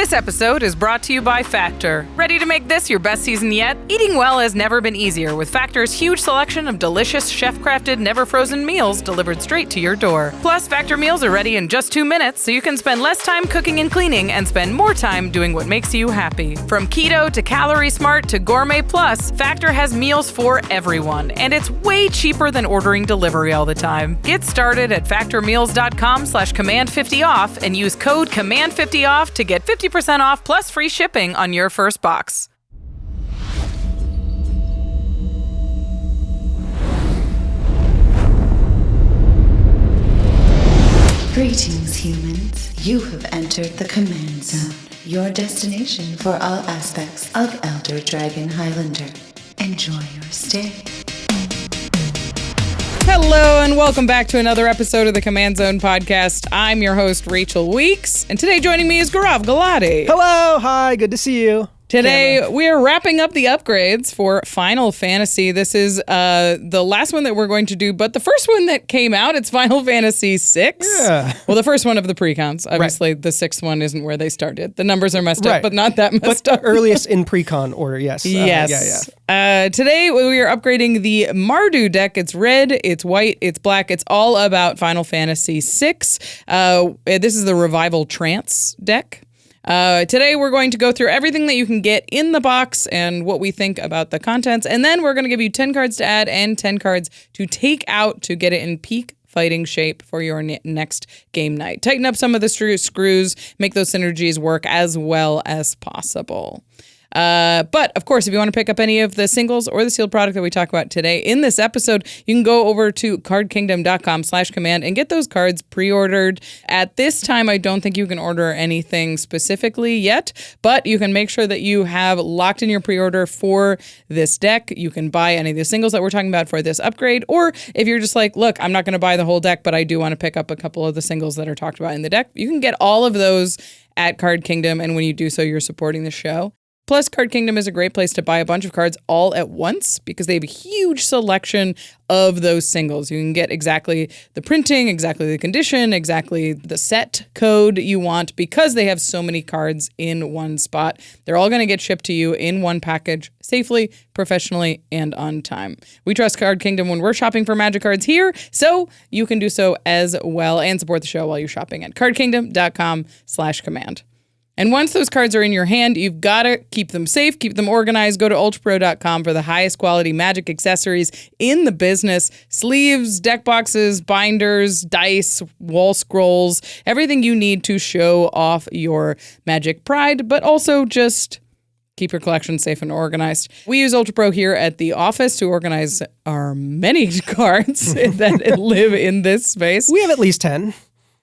This episode is brought to you by Factor. Ready to make this your best season yet? Eating well has never been easier with Factor's huge selection of delicious, chef-crafted, never-frozen meals delivered straight to your door. Plus, Factor meals are ready in just 2 minutes, so you can spend less time cooking and cleaning and spend more time doing what makes you happy. From keto to calorie smart to gourmet plus, Factor has meals for everyone, and it's way cheaper than ordering delivery all the time. Get started at factormeals.com/command50off and use code command50off to get 50% off plus free shipping on your first box. Greetings, humans. You have entered the Command Zone, your destination for all aspects of Elder Dragon Highlander. Enjoy your stay. Hello and welcome back to another episode of the Command Zone podcast. I'm your host, Rachel Weeks, and today joining me is Gaurav Gulati. Hello, hi, good to see you. Today, we are wrapping up the upgrades for Final Fantasy. This is the last one that we're going to do, but the first one that came out, it's Final Fantasy VI. Yeah. Well, the first one of the Precons. Obviously, The sixth one isn't where they started. The numbers are messed up, but not that messed up. Earliest in Precon order, yes. Yes. Today, we are upgrading the Mardu deck. It's red, it's white, it's black. It's all about Final Fantasy VI. This is the Revival Trance deck. Today, we're going to go through everything that you can get in the box and what we think about the contents. And then we're going to give you 10 cards to add and 10 cards to take out to get it in peak fighting shape for your next game night. Tighten up some of the screws, make those synergies work as well as possible. But of course, if you want to pick up any of the singles or the sealed product that we talk about today in this episode, you can go over to cardkingdom.com/command and get those cards pre-ordered. At this time, I don't think you can order anything specifically yet, but you can make sure that you have locked in your pre-order for this deck. You can buy any of the singles that we're talking about for this upgrade, or if you're just like, look, I'm not going to buy the whole deck, but I do want to pick up a couple of the singles that are talked about in the deck, you can get all of those at Card Kingdom, and when you do so, you're supporting the show. Plus, Card Kingdom is a great place to buy a bunch of cards all at once because they have a huge selection of those singles. You can get exactly the printing, exactly the condition, exactly the set code you want because they have so many cards in one spot. They're all going to get shipped to you in one package safely, professionally, and on time. We trust Card Kingdom when we're shopping for Magic cards here, so you can do so as well and support the show while you're shopping at cardkingdom.com/command. And once those cards are in your hand, you've got to keep them safe, keep them organized. Go to ultrapro.com for the highest quality Magic accessories in the business. Sleeves, deck boxes, binders, dice, wall scrolls, everything you need to show off your Magic pride, but also just keep your collection safe and organized. We use Ultra Pro here at the office to organize our many cards that live in this space. We have at least 10.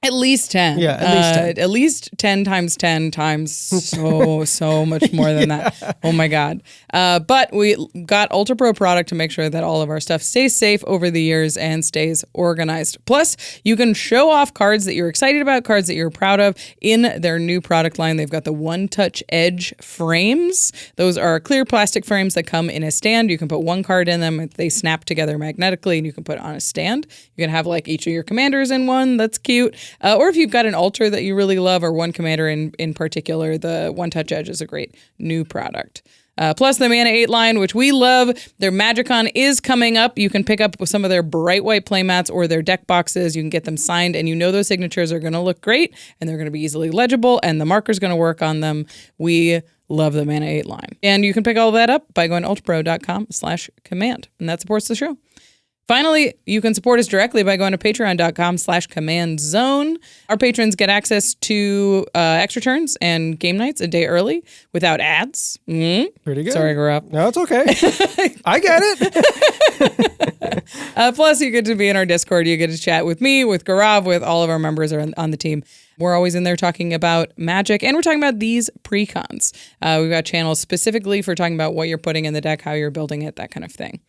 At least 10. Yeah, at least 10. At least 10 times 10 times so much more than that. Oh my God. But we got Ultra Pro product to make sure that all of our stuff stays safe over the years and stays organized. Plus, you can show off cards that you're excited about, cards that you're proud of in their new product line. They've got the One Touch Edge frames. Those are clear plastic frames that come in a stand. You can put one card in them. They snap together magnetically and you can put it on a stand. You can have like each of your commanders in one. That's cute. Or if you've got an altar that you really love or one commander in particular, the One Touch Edge is a great new product. Plus the Mana 8 line, which we love. Their Magicon is coming up. You can pick up some of their bright white playmats or their deck boxes. You can get them signed, and you know those signatures are going to look great, and they're going to be easily legible, and the marker's going to work on them. We love the Mana 8 line. And you can pick all of that up by going to ultrapro.com/command, and that supports the show. Finally, you can support us directly by going to patreon.com/commandzone. Our patrons get access to extra turns and game nights a day early without ads. Pretty good. Sorry, Gaurav. No, it's okay. I get it. Plus, you get to be in our Discord. You get to chat with me, with Gaurav, with all of our members on the team. We're always in there talking about Magic, and we're talking about these precons. We've got channels specifically for talking about what you're putting in the deck, how you're building it, that kind of thing.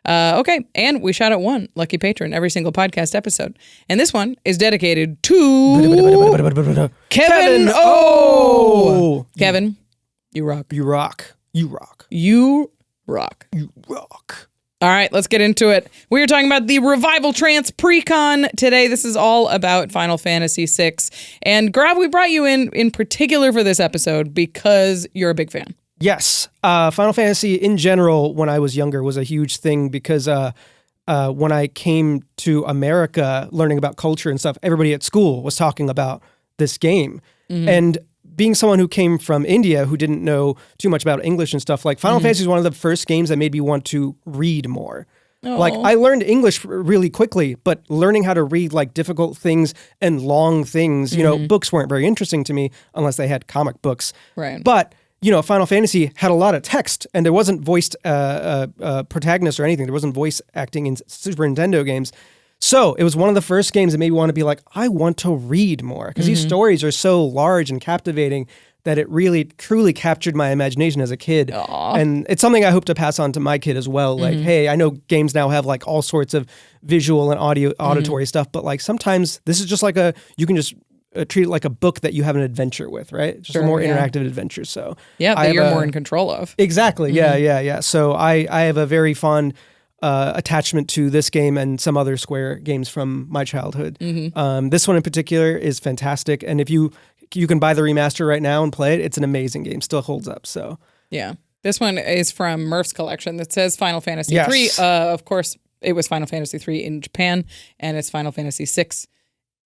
Okay, and we shout out one lucky patron every single podcast episode. And this one is dedicated to Kevin O. Kevin, you rock. You rock. You rock. You rock. You rock. All right, let's get into it. We are talking about the Revival Trance Precon today. This is all about Final Fantasy VI. And Gaurav, we brought you in particular for this episode because you're a big fan. Yes. Final Fantasy in general, when I was younger, was a huge thing because when I came to America learning about culture and stuff, everybody at school was talking about this game. And being someone who came from India who didn't know too much about English and stuff, like Final Fantasy is one of the first games that made me want to read more. Like I learned English really quickly, but learning how to read like difficult things and long things, you know, books weren't very interesting to me unless they had comic books. Right. But, you know, Final Fantasy had a lot of text and there wasn't voiced protagonists or anything. There wasn't voice acting in Super Nintendo games. So it was one of the first games that made me want to be like, I want to read more because these stories are so large and captivating that it really truly captured my imagination as a kid. Aww. And it's something I hope to pass on to my kid as well. Like, hey, I know games now have like all sorts of visual and auditory stuff, but like sometimes this is just like you can just treat it like a book that you have an adventure with, right? Just a more interactive adventure. So that you're more in control of. Exactly. Yeah. So I have a very fond attachment to this game and some other Square games from my childhood. This one in particular is fantastic, and if you can buy the remaster right now and play it, it's an amazing game. Still holds up. So yeah, this one is from Murph's collection that says Final Fantasy Yes. 3. Of course, it was Final Fantasy 3 in Japan, and it's Final Fantasy 6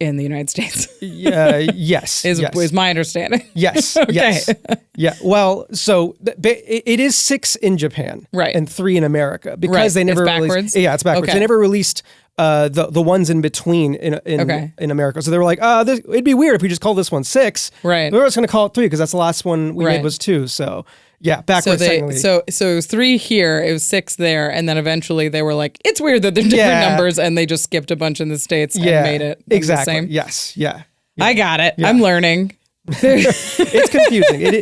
in the United States. Yes. is my understanding. Yes. Okay. Yes. Yeah. Well, so it is 6 in Japan, Right. and 3 in America because Right. they never It's released. backwards? Yeah, it's backwards. Okay. They never released the ones in between in America. So they were like, it'd be weird if we just called this one 6. Right. We were just going to call it 3 because that's the last one we Right. made was 2. So yeah, backwards. technically. So it was 3 here, it was 6 there, and then eventually they were like, it's weird that they're different numbers, and they just skipped a bunch in the States and made it exactly. the same. Yes. Yeah. I got it. I'm learning. It's confusing. It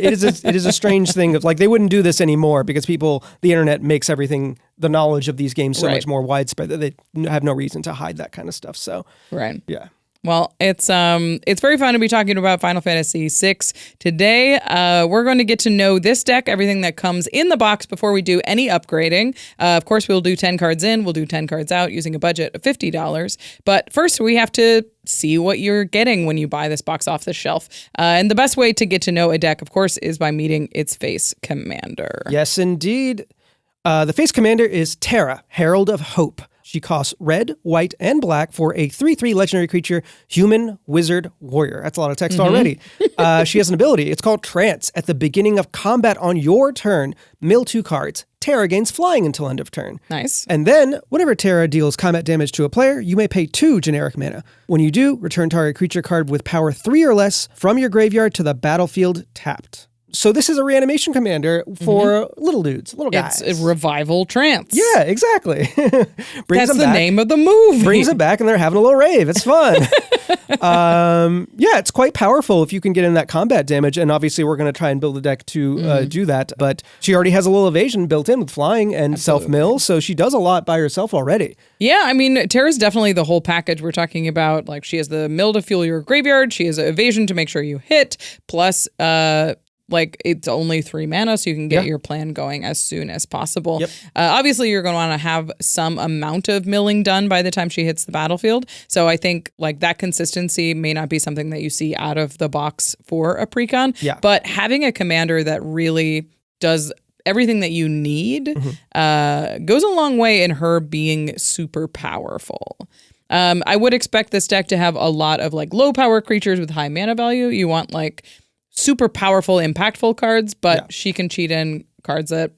is a strange thing of like they wouldn't do this anymore because the internet makes everything, the knowledge of these games so much more widespread that they have no reason to hide that kind of stuff. So Right. yeah. Well, it's very fun to be talking about Final Fantasy VI today. We're going to get to know this deck, everything that comes in the box before we do any upgrading. Of course, we'll do 10 cards in, we'll do 10 cards out using a budget of $50. But first, we have to see what you're getting when you buy this box off the shelf. And the best way to get to know a deck, of course, is by meeting its face commander. Yes, indeed. The face commander is Terra, Herald of Hope. She costs red, white, and black for a 3/3 legendary creature, human, wizard, warrior. That's a lot of text already. She has an ability. It's called Trance. At the beginning of combat on your turn, mill 2 cards. Terra gains flying until end of turn. Nice. And then, whenever Terra deals combat damage to a player, you may pay 2 generic mana. When you do, return target creature card with power 3 or less from your graveyard to the battlefield tapped. So this is a reanimation commander for little dudes, little guys. It's a Revival Trance. Yeah, exactly. That's the name of the movie. Brings them back and they're having a little rave. It's fun. Yeah, it's quite powerful if you can get in that combat damage. And obviously we're going to try and build a deck to do that. But she already has a little evasion built in with flying and self-mill. So she does a lot by herself already. Yeah, I mean, Terra's definitely the whole package we're talking about. Like, she has the mill to fuel your graveyard. She has evasion to make sure you hit. Plus, like, it's only 3 mana, so you can get your plan going as soon as possible. Yep. Obviously, you're going to want to have some amount of milling done by the time she hits the battlefield. So I think like that consistency may not be something that you see out of the box for a precon. Yeah. But having a commander that really does everything that you need goes a long way in her being super powerful. I would expect this deck to have a lot of like low power creatures with high mana value. You want like super powerful, impactful cards, but she can cheat in cards that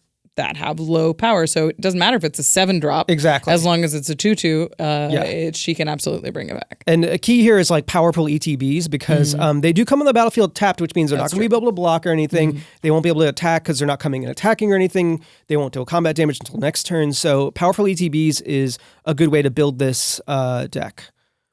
have low power. So it doesn't matter if it's a 7-drop. Exactly. As long as it's a 2/2, she can absolutely bring it back. And a key here is like powerful ETBs because they do come on the battlefield tapped, which means they're not going to be able to block or anything. They won't be able to attack because they're not coming and attacking or anything. They won't deal combat damage until next turn. So powerful ETBs is a good way to build this deck.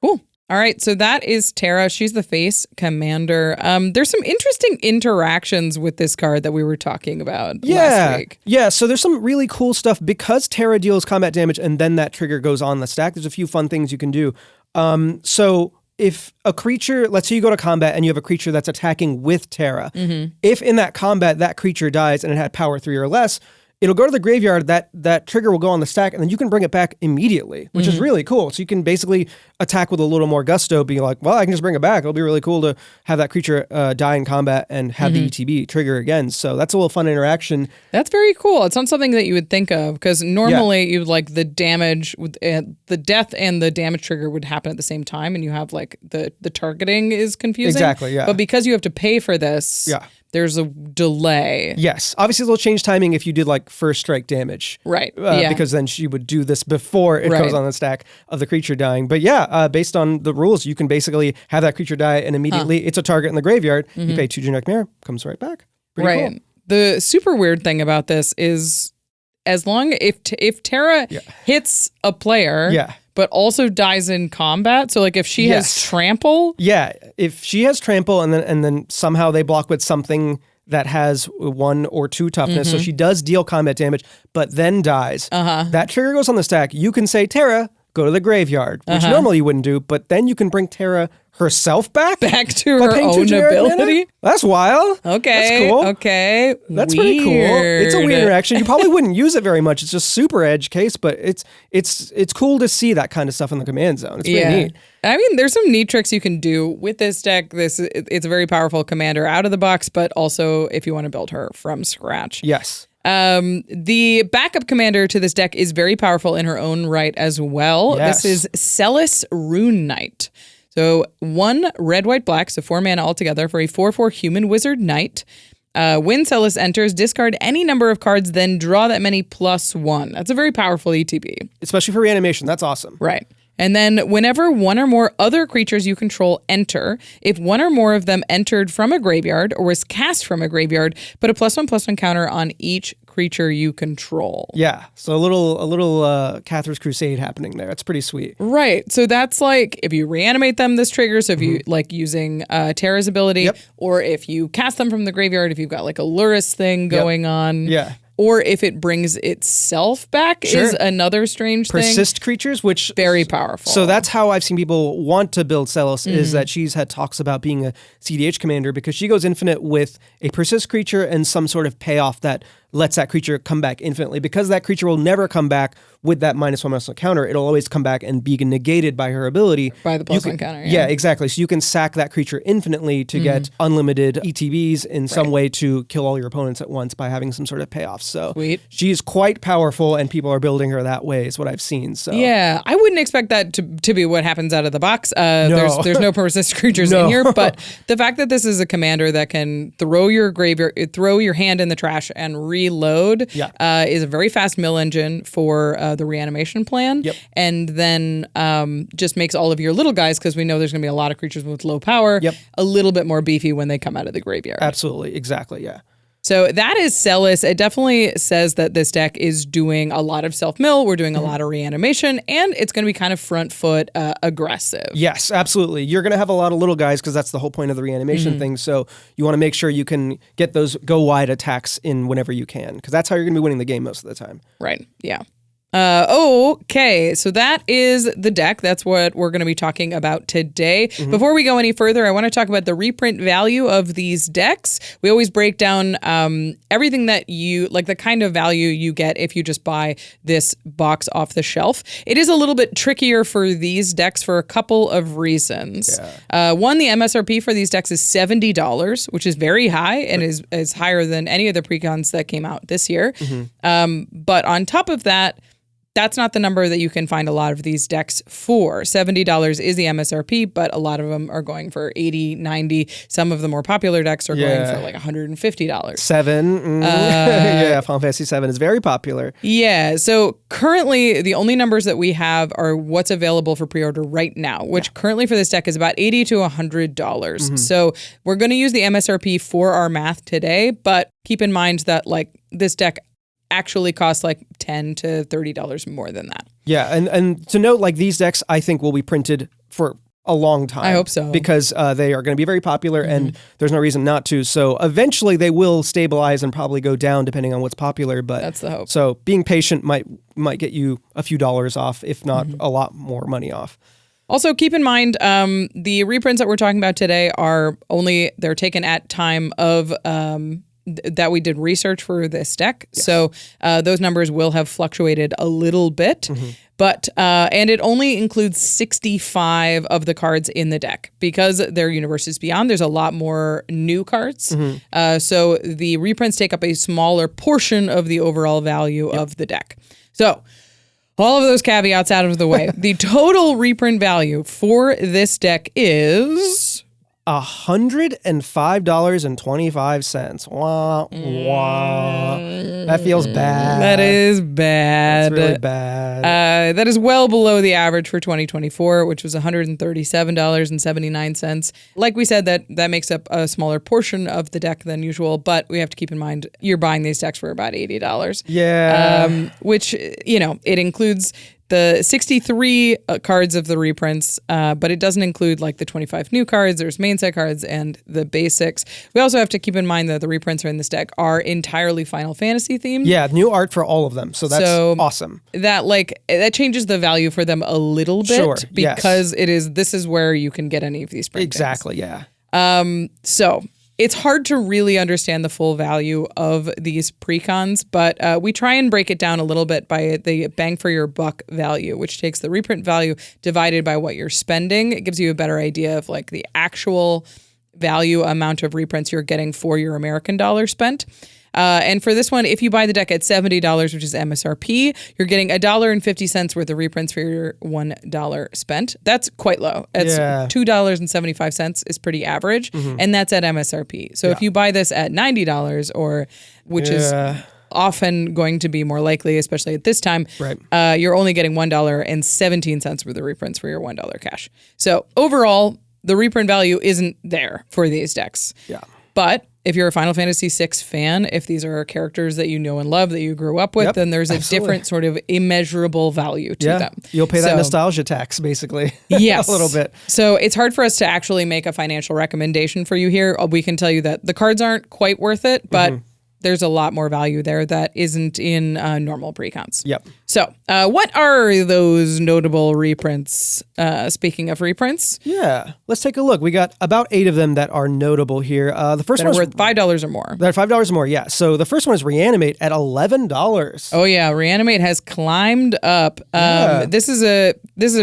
Cool. All right, so that is Terra. She's the face commander. There's some interesting interactions with this card that we were talking about last week. Yeah, so there's some really cool stuff because Terra deals combat damage and then that trigger goes on the stack. There's a few fun things you can do. So if a creature, let's say you go to combat and you have a creature that's attacking with Terra, if in that combat that creature dies and it had power 3 or less, it'll go to the graveyard, that trigger will go on the stack, and then you can bring it back immediately, which is really cool. So you can basically attack with a little more gusto, being like, well, I can just bring it back. It'll be really cool to have that creature die in combat and have the ETB trigger again. So that's a little fun interaction. That's very cool. It's not something that you would think of, because normally you would like the damage, the death and the damage trigger would happen at the same time, and you have like the targeting is confusing. Exactly, yeah. But because you have to pay for this, there's a delay. Yes. Obviously, they'll change timing if you did like first strike damage. Right. Because then she would do this before it goes on the stack of the creature dying. But based on the rules, you can basically have that creature die and immediately it's a target in the graveyard. You pay 2 generic mana, comes right back. Pretty cool. The super weird thing about this is as long if Terra hits a player, but also dies in combat. So like if she has trample. Yeah. If she has trample and then somehow they block with something that has 1 or 2 toughness, so she does deal combat damage, but then dies. That trigger goes on the stack. You can say, Terra, go to the graveyard, which normally you wouldn't do, but then you can bring Terra herself back to her own ability. That's wild. Okay. That's cool. Okay. That's pretty cool. It's a weird interaction. You probably wouldn't use it very much. It's just super edge case, but it's cool to see that kind of stuff in the command zone. It's pretty neat. I mean, there's some neat tricks you can do with this deck. It's a very powerful commander out of the box, but also if you want to build her from scratch. Yes. The backup commander to this deck is very powerful in her own right as well. Yes. This is Celis Rune Knight. So 1 red, white, black, so 4 mana altogether for a 4/4 human wizard knight. When Celis enters, discard any number of cards, then draw that many +1. That's a very powerful ETB. Especially for reanimation. That's awesome. Right. And then whenever 1 or more other creatures you control enter, if 1 or more of them entered from a graveyard or was cast from a graveyard, put a +1/+1 counter on each creature you control. Yeah. So a little Catherine's Crusade happening there. That's pretty sweet. Right. So that's like if you reanimate them, this triggers. So if you like using Terra's ability, or if you cast them from the graveyard, if you've got like a Luris thing going on. Yeah. Or if it brings itself back is another strange thing. Persist creatures, which very powerful. So that's how I've seen people want to build Celis, is that she's had talks about being a CDH commander because she goes infinite with a persist creature and some sort of payoff that lets that creature come back infinitely. Because that creature will never come back with that -1/-1 counter, it'll always come back and be negated by her ability. By the +1 counter, yeah, exactly. So you can sack that creature infinitely to get unlimited ETBs in some way to kill all your opponents at once by having some sort of payoff. So she's quite powerful, and people are building her that way is what I've seen. So yeah, I wouldn't expect that to be what happens out of the box. There's no persist creatures in here, but the fact that this is a commander that can throw your hand in the trash and reload is a very fast mill engine for the reanimation plan, and then just makes all of your little guys, because we know there's going to be a lot of creatures with low power, a little bit more beefy when they come out of the graveyard. Absolutely, exactly, yeah. So that is Celis. It definitely says that this deck is doing a lot of self-mill. We're doing a lot of reanimation, and it's going to be kind of front foot aggressive. Yes, absolutely. You're going to have a lot of little guys because that's the whole point of the reanimation thing. So you want to make sure you can get those go wide attacks in whenever you can, because that's how you're going to be winning the game most of the time. Right, yeah. Okay, so that is the deck. That's what we're going to be talking about today. Before we go any further, I want to talk about the reprint value of these decks. We always break down everything that you, like the kind of value you get if you just buy this box off the shelf. It is a little bit trickier for these decks for a couple of reasons. One, the MSRP for these decks is $70, which is very high and is higher than any of the precons that came out this year. But on top of that, that's not the number that you can find a lot of these decks for. $70 is the MSRP, but a lot of them are going for $80, $90. Some of the more popular decks are going for like $150. Yeah, Final Fantasy 7 is very popular. Yeah, so currently the only numbers that we have are what's available for pre-order right now, which currently for this deck is about $80 to $100. So we're going to use the MSRP for our math today, but keep in mind that like this deck actually costs like $10 to $30 more than that. Yeah, and to note, like these decks, I think will be printed for a long time. I hope so. Because they are going to be very popular and there's no reason not to. So eventually they will stabilize and probably go down depending on what's popular. But that's the hope. So being patient might get you a few dollars off, if not a lot more money off. Also, keep in mind, the reprints that we're talking about today they're taken at time of that we did research for this deck. Yes. So those numbers will have fluctuated a little bit. But and it only includes 65 of the cards in the deck because they're Universes Beyond. There's a lot more new cards. So the reprints take up a smaller portion of the overall value of the deck. So all of those caveats out of the way. The total reprint value for this deck is $105.25. Wah, wah. That feels bad. That is bad. That's really bad. That is well below the average for 2024, which was $137.79. Like we said, that makes up a smaller portion of the deck than usual, but we have to keep in mind you're buying these decks for about $80. Yeah. Which, it includes the 63 cards of the reprints, but it doesn't include like the 25 new cards. There's main set cards and the basics. We also have to keep in mind that the reprints in this deck are entirely Final Fantasy themed. Yeah, new art for all of them. So that's awesome. That changes the value for them a little bit. Sure, because this is where you can get any of these print exactly, yeah. So it's hard to really understand the full value of these precons, but we try and break it down a little bit by the bang for your buck value, which takes the reprint value divided by what you're spending. It gives you a better idea of like the actual value amount of reprints you're getting for your American dollar spent. And for this one, if you buy the deck at $70, which is MSRP, you're getting $1.50 worth of reprints for your $1 spent. That's quite low. It's $2.75 is pretty average, and that's at MSRP. So if you buy this at $90, which is often going to be more likely, especially at this time, you're only getting $1.17 worth of reprints for your $1 cash. So overall, the reprint value isn't there for these decks. Yeah. But if you're a Final Fantasy VI fan, if these are characters that you know and love, that you grew up with, then there's a different sort of immeasurable value to them. You'll pay that nostalgia tax, basically. Yes. A little bit. So it's hard for us to actually make a financial recommendation for you here. We can tell you that the cards aren't quite worth it, but there's a lot more value there that isn't in normal precons. Yep. So what are those notable reprints? Speaking of reprints. Yeah. Let's take a look. We got about 8 of them that are notable here. The first one is worth $5 or more. They're $5 or more, yeah. So the first one is Reanimate at $11. Oh yeah, Reanimate has climbed up. This is a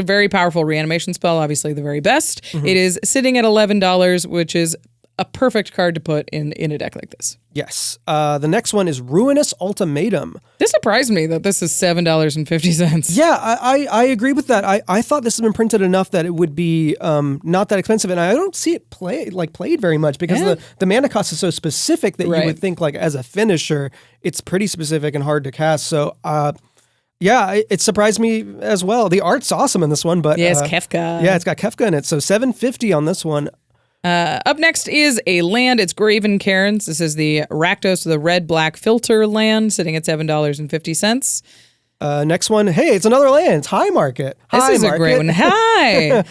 very powerful reanimation spell, obviously the very best. It is sitting at $11, which is a perfect card to put in a deck like this. Yes. The next one is Ruinous Ultimatum. This surprised me that this is $7.50. Yeah, I agree with that. I thought this has been printed enough that it would be not that expensive, and I don't see it played very much because the mana cost is so specific that you would think like as a finisher, it's pretty specific and hard to cast. So yeah, it surprised me as well. The art's awesome in this one, but it's Kefka. Yeah, it's got Kefka in it. So $7.50 on this one. Up next is a land. It's Graven Cairns. This is the Rakdos, the red-black filter land, sitting at $7.50. Next one, hey, it's another land. It's High Market. This is a great one. Hi!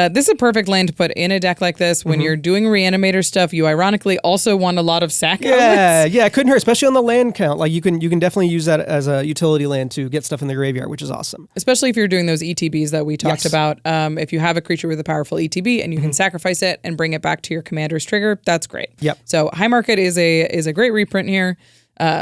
This is a perfect land to put in a deck like this. When you're doing Reanimator stuff, you ironically also want a lot of sack elements. Yeah, it couldn't hurt, especially on the land count. Like you can definitely use that as a utility land to get stuff in the graveyard, which is awesome. Especially if you're doing those ETBs that we talked about. If you have a creature with a powerful ETB and you can sacrifice it and bring it back to your commander's trigger, that's great. Yep. So High Market is a great reprint here.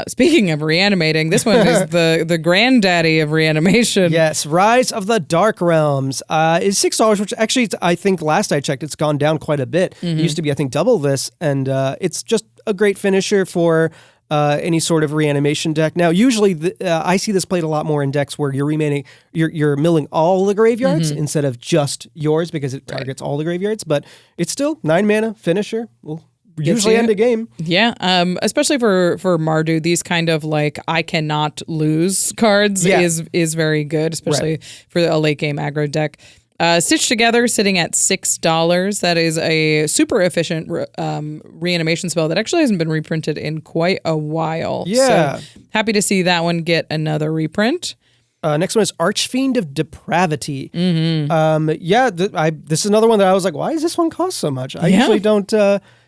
Speaking of reanimating, this one is the granddaddy of reanimation. Yes, Rise of the Dark Realms is $6, which actually I think last I checked it's gone down quite a bit. It used to be I think double this, and it's just a great finisher for any sort of reanimation deck. Now, usually I see this played a lot more in decks where you're milling all the graveyards instead of just yours because it targets all the graveyards. But it's still 9 mana finisher. Usually end a game. Yeah, especially for Mardu, these kind of like I cannot lose cards is very good, especially for a late game aggro deck. Stitched Together sitting at $6. That is a super efficient reanimation spell that actually hasn't been reprinted in quite a while. Yeah. So happy to see that one get another reprint. Next one is Archfiend of Depravity. This is another one that I was like, why does this one cost so much? I usually don't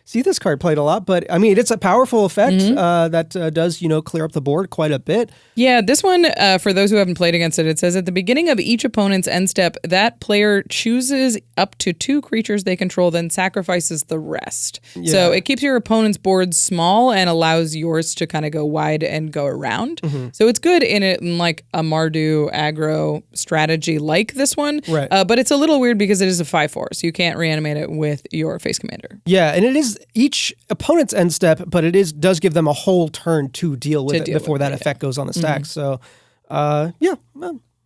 see this card played a lot, but I mean, it's a powerful effect that does, clear up the board quite a bit. Yeah, this one, for those who haven't played against it, it says at the beginning of each opponent's end step, that player chooses up to 2 creatures they control, then sacrifices the rest. Yeah. So it keeps your opponent's board small and allows yours to kind of go wide and go around. So it's good in like a Mardu aggro strategy like this one. Right. But it's a little weird because it is a 5/4, so you can't reanimate it with your face commander. Yeah, and it is each opponent's end step, but does give them a whole turn to deal with it before that effect goes on the stack. So, yeah.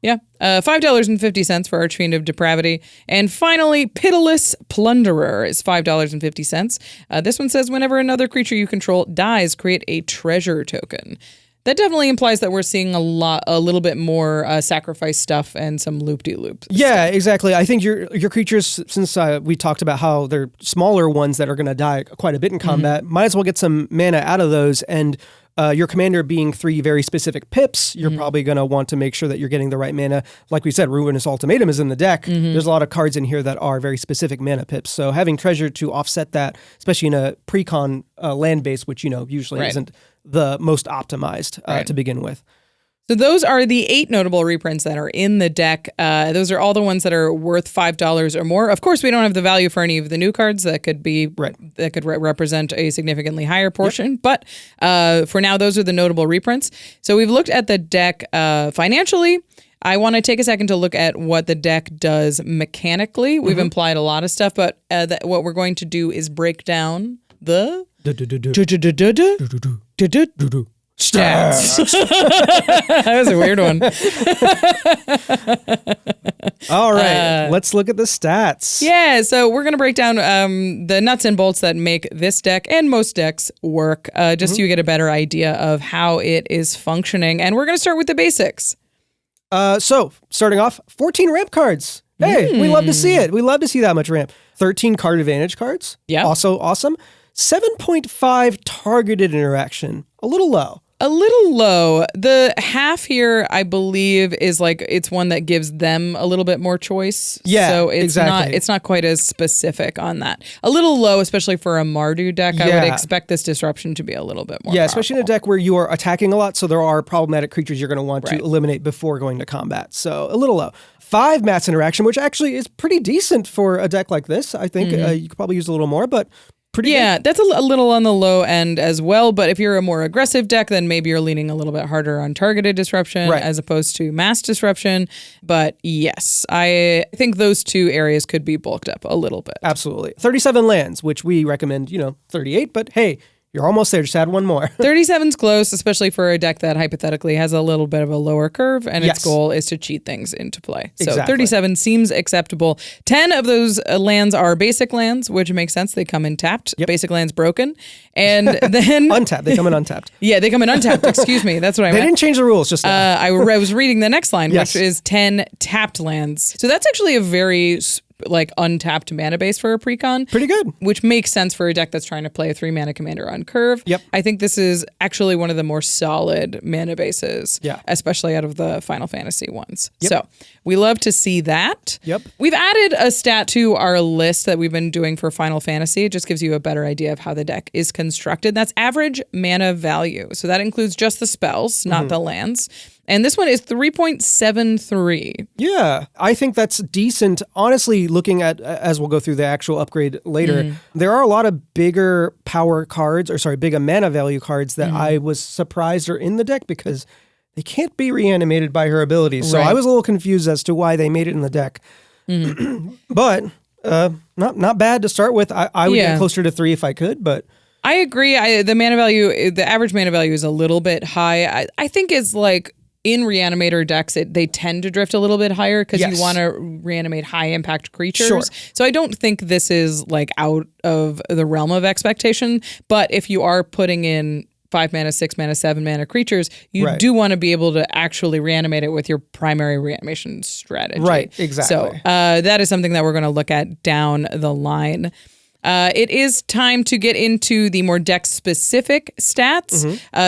Yeah, $5.50 for Archfiend of Depravity. And finally, Pitiless Plunderer is $5.50. This one says whenever another creature you control dies, create a treasure token. That definitely implies that we're seeing a little bit more sacrifice stuff and some loop-de-loop. Yeah, exactly. I think your creatures, since we talked about how they're smaller ones that are going to die quite a bit in combat, might as well get some mana out of those. And your commander being 3 very specific pips, you're probably going to want to make sure that you're getting the right mana. Like we said, Ruinous Ultimatum is in the deck. There's a lot of cards in here that are very specific mana pips. So having treasure to offset that, especially in a Precon land base, which usually isn't the most optimized to begin with. So those are the 8 notable reprints that are in the deck. Those are all the ones that are worth $5 or more. Of course, we don't have the value for any of the new cards that could be that could represent a significantly higher portion. But for now, those are the notable reprints. So we've looked at the deck financially. I want to take a second to look at what the deck does mechanically. We've implied a lot of stuff, but what we're going to do is break down the stats. That was a weird one. All right, let's look at the stats. Yeah, so we're going to break down the nuts and bolts that make this deck and most decks work, just so you get a better idea of how it is functioning. And we're going to start with the basics. So, starting off, 14 ramp cards. Hey, we love to see it. We love to see that much ramp. 13 card advantage cards. Yeah. Also awesome. 7.5 targeted interaction. A little low. A little low. The half here, I believe, is like it's one that gives them a little bit more choice. Yeah, so it's exactly. It's not quite as specific on that. A little low, especially for a Mardu deck. I would expect this disruption to be a little bit more. Yeah, especially in a deck where you are attacking a lot, so there are problematic creatures you're going to want to eliminate before going to combat. So a little low. 5 mass interaction, which actually is pretty decent for a deck like this. I think you could probably use a little more, but pretty good. That's a little on the low end as well. But if you're a more aggressive deck, then maybe you're leaning a little bit harder on targeted disruption as opposed to mass disruption. But yes, I think those 2 areas could be bulked up a little bit. Absolutely. 37 lands, which we recommend, 38. But hey, you're almost there. Just add one more. 37's close, especially for a deck that hypothetically has a little bit of a lower curve, and its goal is to cheat things into play. So 37 seems acceptable. 10 of those lands are basic lands, which makes sense. They come in tapped. Basic lands broken. And then... untapped. They come in untapped. Yeah, they come in untapped. Excuse me. That's what I meant. They didn't change the rules just now. I was reading the next line, which is 10 tapped lands. So that's actually a very... untapped mana base for a Precon. Pretty good. Which makes sense for a deck that's trying to play a 3 mana commander on curve. Yep. I think this is actually one of the more solid mana bases, Yeah. especially out of the Final Fantasy ones. Yep. So we love to see that. Yep. We've added a stat to our list that we've been doing for Final Fantasy. It just gives you a better idea of how the deck is constructed. That's average mana value. So that includes just the spells, not the lands. And this one is 3.73. Yeah, I think that's decent. Honestly, looking at, as we'll go through the actual upgrade later, there are a lot of bigger power cards, bigger mana value cards that I was surprised are in the deck because they can't be reanimated by her abilities. So I was a little confused as to why they made it in the deck. But not bad to start with. I would get closer to 3 if I could, but... I agree. The average mana value is a little bit high. I think it's like... in Reanimator decks, they tend to drift a little bit higher because you want to reanimate high impact creatures. Sure. So I don't think this is like out of the realm of expectation. But if you are putting in 5 mana, 6 mana, 7 mana creatures, you do want to be able to actually reanimate it with your primary reanimation strategy. Right, exactly. So that is something that we're going to look at down the line. It is time to get into the more deck-specific stats,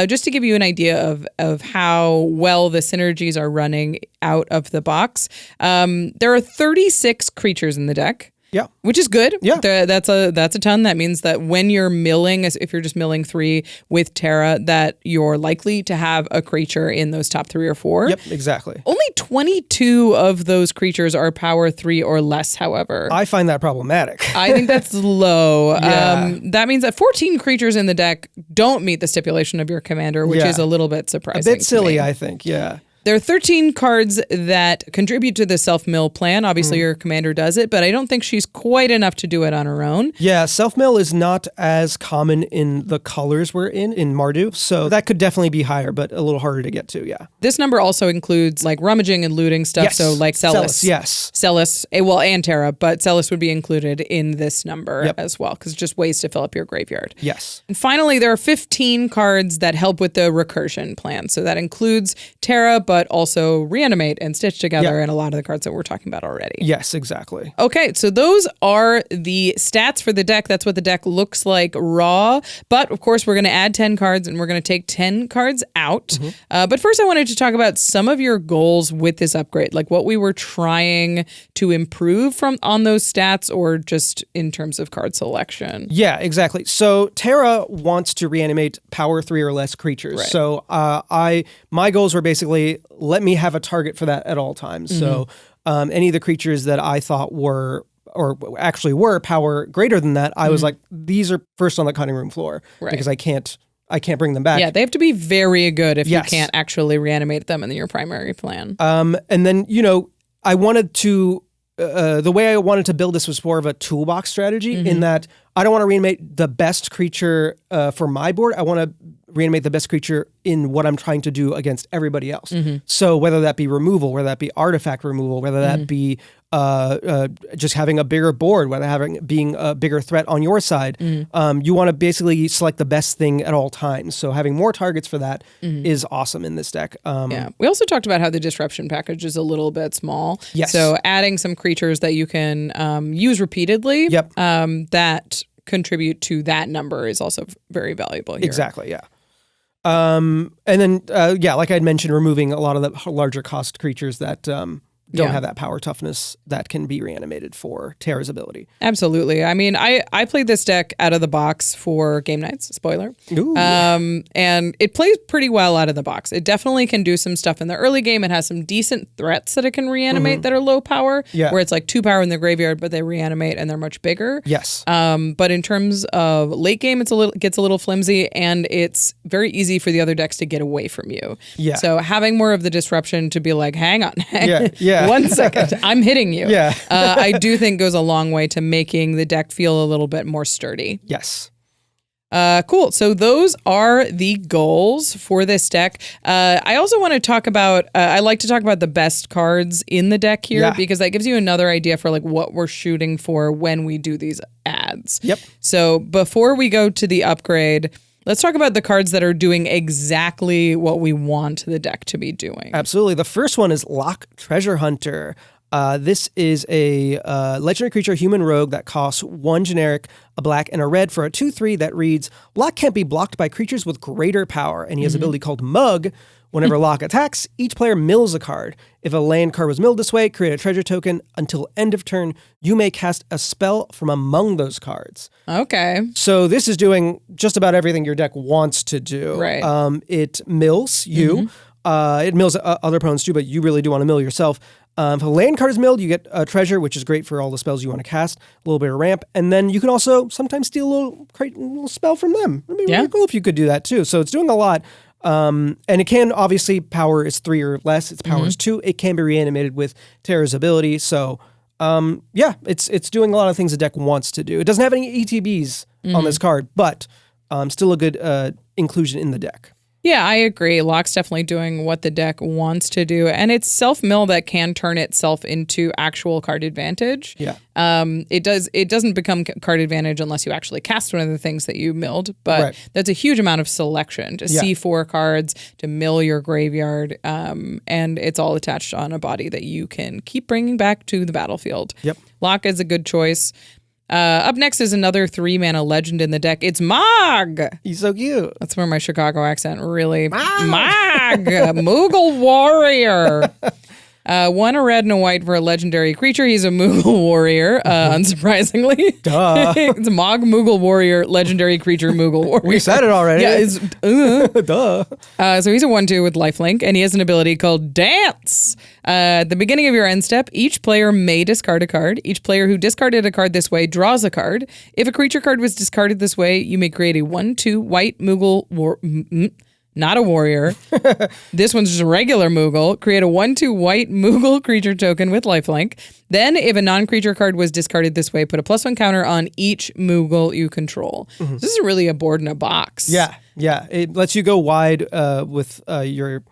just to give you an idea of how well the synergies are running out of the box. There are 36 creatures in the deck. Yeah. Which is good. Yeah. That's a ton. That means that when you're milling, if you're just milling 3 with Terra, that you're likely to have a creature in those top 3 or 4. Yep, exactly. Only 22 of those creatures are power 3 or less, however. I find that problematic. I think that's low. Yeah. That means that 14 creatures in the deck don't meet the stipulation of your commander, which is a little bit surprising. A bit silly, I think. Yeah. There are 13 cards that contribute to the self-mill plan. Obviously, your commander does it, but I don't think she's quite enough to do it on her own. Yeah, self-mill is not as common in the colors we're in Mardu, so that could definitely be higher, but a little harder to get to, yeah. This number also includes like rummaging and looting stuff, Yes. so like Celis. Yes. Celis, well, and Terra, but Celis would be included in this number as well, because just ways to fill up your graveyard. Yes. And finally, there are 15 cards that help with the recursion plan. So that includes Terra, but also Reanimate and Stitch Together and a lot of the cards that we're talking about already. Yes, exactly. Okay, so those are the stats for the deck. That's what the deck looks like raw. But of course, we're going to add 10 cards and we're going to take 10 cards out. But first, I wanted to talk about some of your goals with this upgrade, like what we were trying to improve on those stats or just in terms of card selection. Yeah, exactly. So Terra wants to reanimate power 3 or less creatures. Right. So my goals were basically let me have a target for that at all times. So any of the creatures that I thought were power greater than that, I was like, these are first on the cutting room floor because I can't bring them back. Yeah, they have to be very good if you can't actually reanimate them in your primary plan. And then, I wanted to, the way I wanted to build this was more of a toolbox strategy in that I don't want to reanimate the best creature for my board. I want to reanimate the best creature in what I'm trying to do against everybody else. So whether that be removal, whether that be artifact removal, whether that be just having a bigger board, whether being a bigger threat on your side, you want to basically select the best thing at all times. So having more targets for that is awesome in this deck. We also talked about how the disruption package is a little bit small. Yes. So adding some creatures that you can use repeatedly that contribute to that number is also very valuable here. Exactly, yeah. And then, like I had mentioned, removing a lot of the larger cost creatures that don't have that power toughness that can be reanimated for Terra's ability. Absolutely. I mean, I played this deck out of the box for game nights, spoiler. Ooh. And it plays pretty well out of the box. It definitely can do some stuff in the early game. It has some decent threats that it can reanimate that are low power, where it's like 2 power in the graveyard, but they reanimate and they're much bigger. Yes. But in terms of late game, gets a little flimsy, and it's very easy for the other decks to get away from you. Yeah. So having more of the disruption to be like, hang on. Yeah. 1 second, I'm hitting you. Yeah. I do think goes a long way to making the deck feel a little bit more sturdy. Yes. Cool. So those are the goals for this deck. I also want to talk about, I like to talk about the best cards in the deck here because that gives you another idea for like what we're shooting for when we do these ads. Yep. So before we go to the upgrade, let's talk about the cards that are doing exactly what we want the deck to be doing. Absolutely. The first one is Lock Treasure Hunter. This is a legendary creature, human rogue, that costs 1 generic, a black, and a red for a 2/3 that reads, Lock can't be blocked by creatures with greater power, and he has an ability called Mug. Whenever Lock attacks, each player mills a card. If a land card was milled this way, create a treasure token. Until end of turn, you may cast a spell from among those cards. Okay. So this is doing just about everything your deck wants to do. Right. It mills you. It mills other opponents too, but you really do want to mill yourself. If a land card is milled, you get a treasure, which is great for all the spells you want to cast, a little bit of ramp, and then you can also sometimes steal a little spell from them. It'd be really cool if you could do that too. So it's doing a lot. And it can, obviously, power is 3 or less. Its power is 2. It can be reanimated with Terra's ability. So, it's doing a lot of things the deck wants to do. It doesn't have any ETBs on this card, but still a good inclusion in the deck. Yeah, I agree. Lock's definitely doing what the deck wants to do, and it's self-mill that can turn itself into actual card advantage. Yeah. It doesn't become card advantage unless you actually cast one of the things that you milled, but that's a huge amount of selection to see 4 cards, to mill your graveyard, and it's all attached on a body that you can keep bringing back to the battlefield. Yep. Lock is a good choice. Up next is another 3-mana legend in the deck. It's Mog. He's so cute. That's where my Chicago accent really... Mog! Moogle Warrior. 1 a red and a white for a legendary creature. He's a Moogle warrior, unsurprisingly. Duh. It's a Mog Moogle warrior, legendary creature Moogle warrior. We said it already. Yeah, it's Duh. so he's a 1/2 with lifelink, and he has an ability called Dance. At the beginning of your end step, each player may discard a card. Each player who discarded a card this way draws a card. If a creature card was discarded this way, you may create a 1/2 white Moogle not a warrior. This one's just a regular Moogle. Create a 1/2 white Moogle creature token with lifelink. Then, if a non-creature card was discarded this way, put a +1 counter on each Moogle you control. This is really a board in a box. Yeah. It lets you go wide with your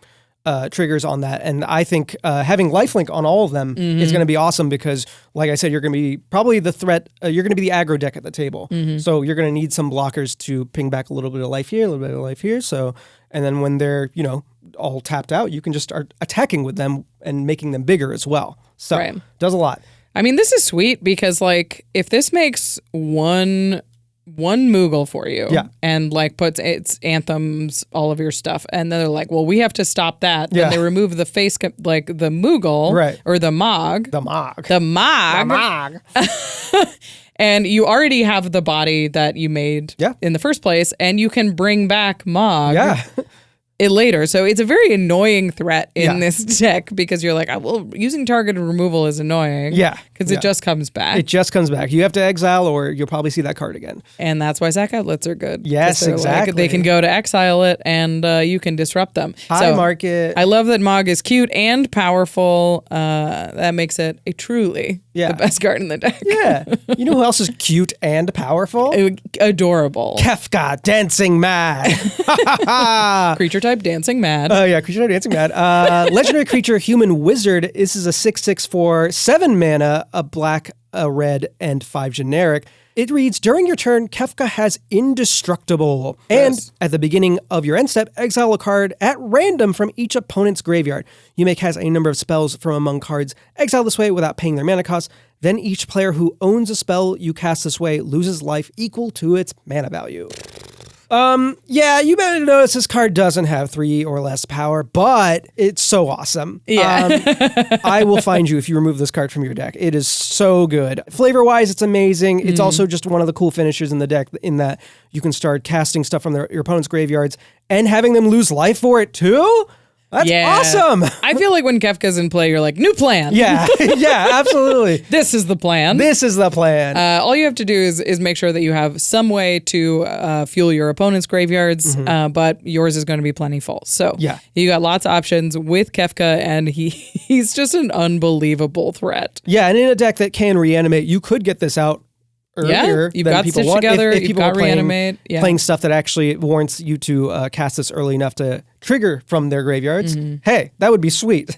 triggers on that. And I think having lifelink on all of them is going to be awesome because, like I said, you're going to be probably the threat. You're going to be the aggro deck at the table. So you're going to need some blockers to ping back a little bit of life here, a little bit of life here. So, and then when they're, all tapped out, you can just start attacking with them and making them bigger as well. So does a lot. I mean, this is sweet because, like, if this makes one Moogle for you and like puts its anthems, all of your stuff, and then they're like, well, we have to stop that. Then they remove the face, like the Moogle or the Mog. The Mog. And you already have the body that you made in the first place, and you can bring back Mog later. So it's a very annoying threat in this deck because you're like, well, using targeted removal is annoying. Yeah. Because it just comes back. It just comes back. You have to exile or you'll probably see that card again. And that's why Sack Outlets are good. Yes, exactly. Like, they can go to exile it and you can disrupt them. High market. I love that Mog is cute and powerful. That makes it a truly the best card in the deck. Yeah. You know who else is cute and powerful? Adorable. Kefka, Dancing Mad. Creature type Dancing Mad. Creature type Dancing Mad. Legendary creature, Human Wizard. This is a 6/6 for 7 mana, a black, a red, and 5 generic. It reads, during your turn, Kefka has Indestructible. And at the beginning of your end step, exile a card at random from each opponent's graveyard. You may cast any number of spells from among cards exiled this way without paying their mana cost. Then each player who owns a spell you cast this way loses life equal to its mana value. You better notice this card doesn't have 3 or less power, but it's so awesome. Yeah. I will find you if you remove this card from your deck. It is so good. Flavor-wise, it's amazing. It's also just one of the cool finishers in the deck in that you can start casting stuff from your opponent's graveyards and having them lose life for it too. That's awesome. I feel like when Kefka's in play, you're like, new plan. Yeah, absolutely. This is the plan. All you have to do is make sure that you have some way to fuel your opponent's graveyards, but yours is going to be plenty full. So you got lots of options with Kefka, and he's just an unbelievable threat. Yeah, and in a deck that can reanimate, you could get this out earlier you've than got people Stitch want. Together, If you've people got are playing, Reanimate. playing stuff that actually warrants you to cast this early enough to trigger from their graveyards, hey, that would be sweet.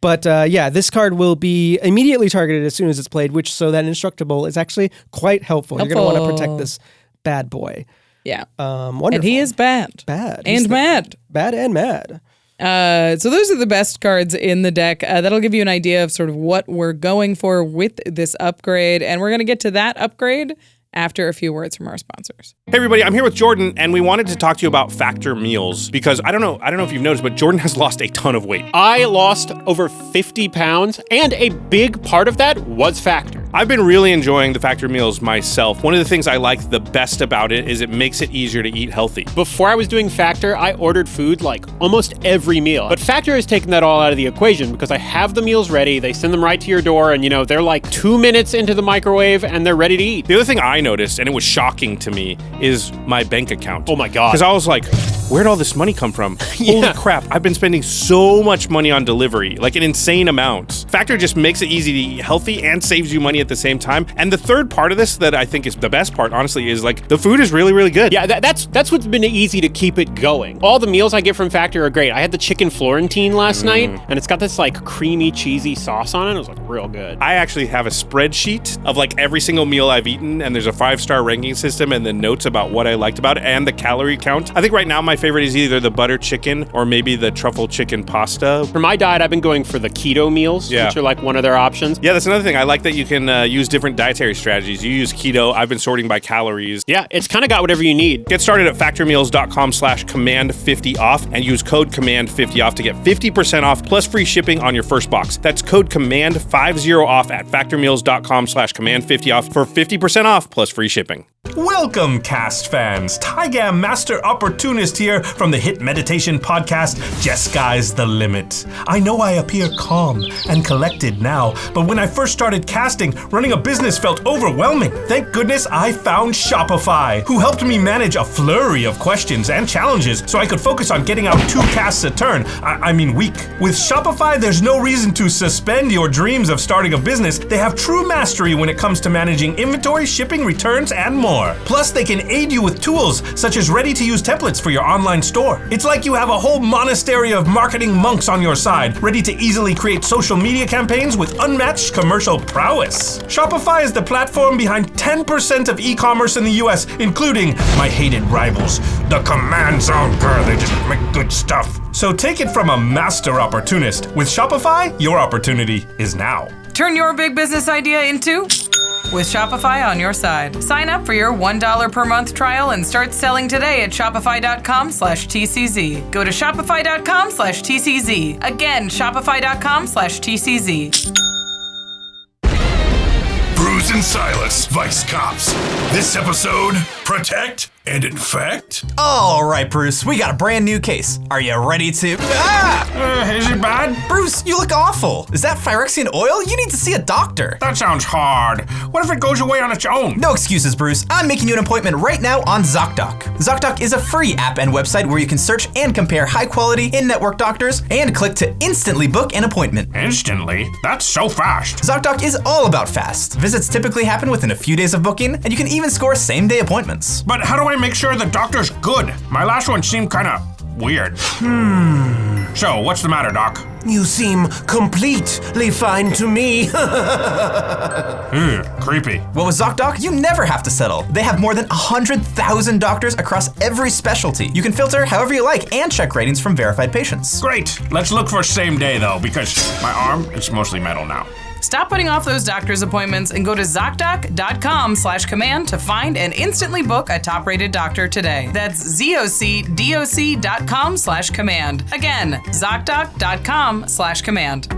But this card will be immediately targeted as soon as it's played, so that Indestructible is actually quite helpful. You're going to want to protect this bad boy. Yeah. Wonderful. And he is bad. And mad. Bad and mad. So those are the best cards in the deck. That'll give you an idea of sort of what we're going for with this upgrade. And we're going to get to that upgrade after a few words from our sponsors. Hey everybody, I'm here with Jordan, and we wanted to talk to you about Factor meals because I don't know if you've noticed, but Jordan has lost a ton of weight. I lost over 50 pounds, and a big part of that was Factor. I've been really enjoying the Factor meals myself. One of the things I like the best about it is it makes it easier to eat healthy. Before I was doing Factor, I ordered food like almost every meal. But Factor has taken that all out of the equation because I have the meals ready, they send them right to your door, and they're like 2 minutes into the microwave and they're ready to eat. The other thing I noticed, and it was shocking to me, is my bank account. Oh my God. Because I was like, where'd all this money come from? Holy crap, I've been spending so much money on delivery, like an insane amount. Factor just makes it easy to eat healthy and saves you money at the same time. And the third part of this that I think is the best part, honestly, is like the food is really, really good. Yeah, that's what's been easy to keep it going. All the meals I get from Factor are great. I had the chicken Florentine last night, and it's got this like creamy, cheesy sauce on it. It was like real good. I actually have a spreadsheet of like every single meal I've eaten, and there's a 5-star ranking system and then notes about what I liked about it and the calorie count. I think right now my my favorite is either the butter chicken or maybe the truffle chicken pasta. For my diet, I've been going for the keto meals, which are like one of their options. Yeah, that's another thing. I like that you can use different dietary strategies. You use keto. I've been sorting by calories. Yeah, it's kind of got whatever you need. Get started at factormeals.com/command50off and use code command50off to get 50% off plus free shipping on your first box. That's code command50off at factormeals.com/command50off for 50% off plus free shipping. Welcome, cast fans. Tygam Master Opportunist here from the hit meditation podcast, Just Sky's the Limit. I know I appear calm and collected now, but when I first started casting, running a business felt overwhelming. Thank goodness I found Shopify, who helped me manage a flurry of questions and challenges so I could focus on getting out 2 casts a turn. I mean week. With Shopify, there's no reason to suspend your dreams of starting a business. They have true mastery when it comes to managing inventory, shipping, returns, and more. Plus, they can aid you with tools such as ready-to-use templates for your online store. It's like you have a whole monastery of marketing monks on your side, ready to easily create social media campaigns with unmatched commercial prowess. Shopify is the platform behind 10% of e-commerce in the US, including my hated rivals, the Command Zone. They just make good stuff. So take it from a master opportunist. With Shopify, your opportunity is now. Turn your big business idea into with Shopify on your side. Sign up for your $1 per month trial and start selling today at shopify.com/TCZ. Go to shopify.com/TCZ. Again, shopify.com/TCZ. Bruce and Silas, Vice Cops. This episode, Protect and Infect. All right, Bruce, we got a brand new case. Are you ready to... Is it bad? Bruce, you look awful. Is that Phyrexian oil? You need to see a doctor. That sounds hard. What if it goes away on its own? No excuses, Bruce. I'm making you an appointment right now on ZOCDOC. ZOCDOC is a free app and website where you can search and compare high-quality in-network doctors and click to instantly book an appointment. Instantly? That's so fast. ZOCDOC is all about fast. Visits typically happen within a few days of booking, and you can even score same-day appointments. But how do I make sure the doctor's good? My last one seemed kinda weird. So, what's the matter, Doc? You seem completely fine to me. Creepy. Well, with ZOCDOC, you never have to settle. They have more than 100,000 doctors across every specialty. You can filter however you like and check ratings from verified patients. Great. Let's look for same day, though, because my arm, it's mostly metal now. Stop putting off those doctor's appointments and go to ZocDoc.com/command to find and instantly book a top-rated doctor today. That's ZocDoc.com/command. Again, ZocDoc.com/command.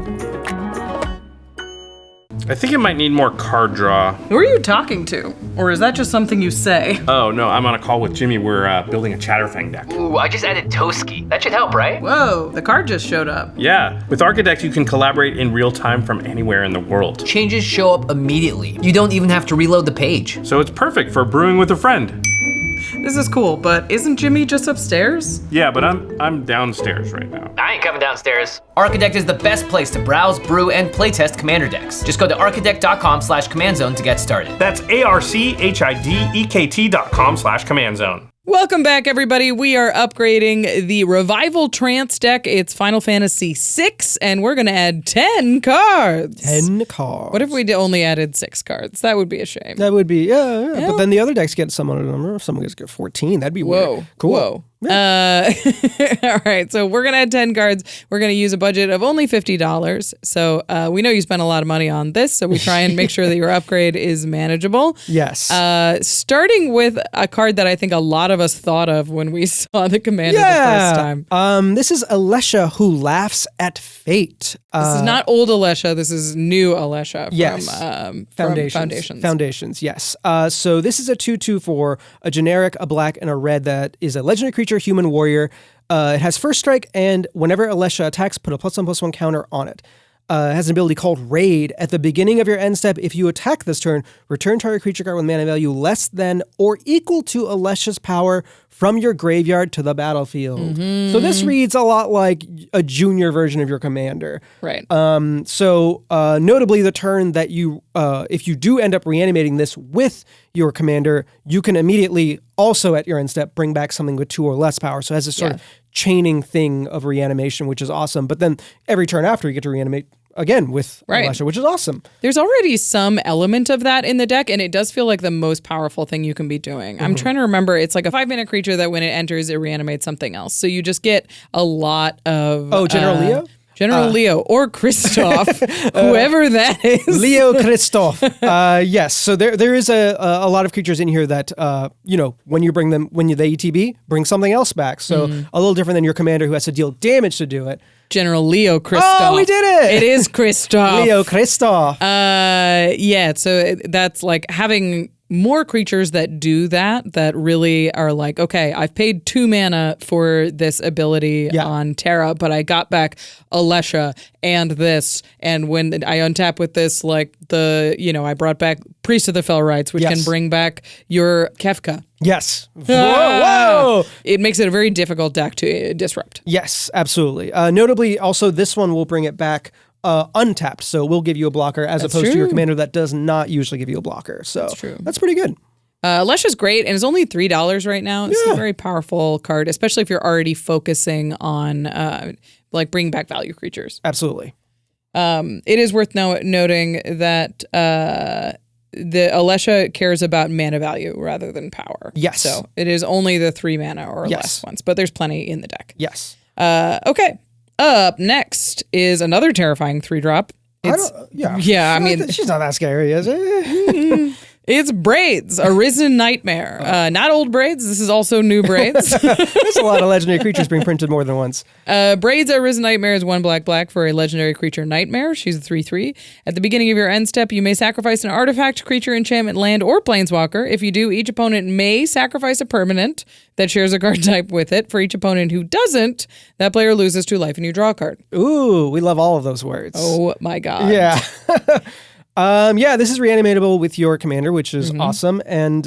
I think it might need more card draw. Who are you talking to? Or is that just something you say? Oh, no, I'm on a call with Jimmy. We're building a Chatterfang deck. Ooh, I just added Toski. That should help, right? Whoa, the card just showed up. Yeah, with ARCHIDEKT, you can collaborate in real time from anywhere in the world. Changes show up immediately. You don't even have to reload the page. So it's perfect for brewing with a friend. This is cool, but isn't Jimmy just upstairs? Yeah, but I'm downstairs right now. I ain't coming downstairs. ARCHIDEKT is the best place to browse, brew, and playtest commander decks. Just go to archidekt.com/commandzone to get started. That's ARCHIDEKT.com/commandzone. Welcome back, everybody. We are upgrading the Revival Trance deck. It's Final Fantasy VI, and we're going to add 10 cards. 10 cards. What if we only added 6 cards? That would be a shame. That would be, yeah. But then the other decks get some other number. If someone gets 14, that'd be weird. Cool. Whoa. All right, so we're going to add 10 cards. We're going to use a budget of only $50. So we know you spent a lot of money on this, so we try and make sure that your upgrade is manageable. Yes. Starting with a card that I think a lot of us thought of when we saw the commander the first time. This is Alesha who laughs at fate. This is not old Alesha. This is new Alesha from Foundations. Foundations, yes. So this is a 2/2/4, a generic, a black, and a red that is a legendary creature, human warrior. It has first strike, and whenever Alesha attacks, put a +1/+1 counter on it. It has an ability called Raid. At the beginning of your end step, if you attack this turn, return target creature card with mana value less than or equal to Alesha's power from your graveyard to the battlefield. Mm-hmm. So this reads a lot like a junior version of your commander. Right. So notably, the turn that you, if you do end up reanimating this with your commander, you can immediately also at your end step bring back something with 2 or less power. So it has this sort of chaining thing of reanimation, which is awesome. But then every turn after, you get to reanimate again with Right. Alesha, which is awesome. There's already some element of that in the deck, and it does feel like the most powerful thing you can be doing. I'm trying to remember. It's like a 5-mana creature that when it enters, it reanimates something else. So you just get a lot of... Oh, General Leo? General Leo or Christoph, whoever that is. Leo Christoph. Yes. So there is a lot of creatures in here that, when you bring them, they ETB, bring something else back. So a little different than your commander who has to deal damage to do it. General Leo Christoph. Oh, we did it! It is Christoph. Leo Christoph. Yeah, so that's like having more creatures that do that really are like, okay, I've paid 2 mana for this ability on Terra, but I got back Alesha and this, and when I untap with this, like I brought back Priest of the Fell Rites, which can bring back your Kefka. Yes. Whoa. It makes it a very difficult deck to disrupt. Yes, absolutely. Notably, also, this one will bring it back untapped, so we'll give you a blocker as opposed to your commander that does not usually give you a blocker. So that's pretty good. Alesha's great, and it's only $3 right now. It's a very powerful card, especially if you're already focusing on bringing back value creatures. Absolutely. It is worth noting that the Alesha cares about mana value rather than power. Yes. So it is only the 3 mana or less ones, but there's plenty in the deck. Yes. Okay. Up next is another terrifying 3-drop. I mean, she's not that scary, is it? It's Braids, Arisen Nightmare. Not old Braids. This is also new Braids. There's a lot of legendary creatures being printed more than once. Braids, Arisen Nightmare is 1 black for a legendary creature Nightmare. She's a 3/3. At the beginning of your end step, you may sacrifice an artifact, creature, enchantment, land, or planeswalker. If you do, each opponent may sacrifice a permanent that shares a card type with it. For each opponent who doesn't, that player loses 2 life and you draw a card. Ooh, we love all of those words. Oh my God. Yeah. This is reanimatable with your commander, which is awesome. And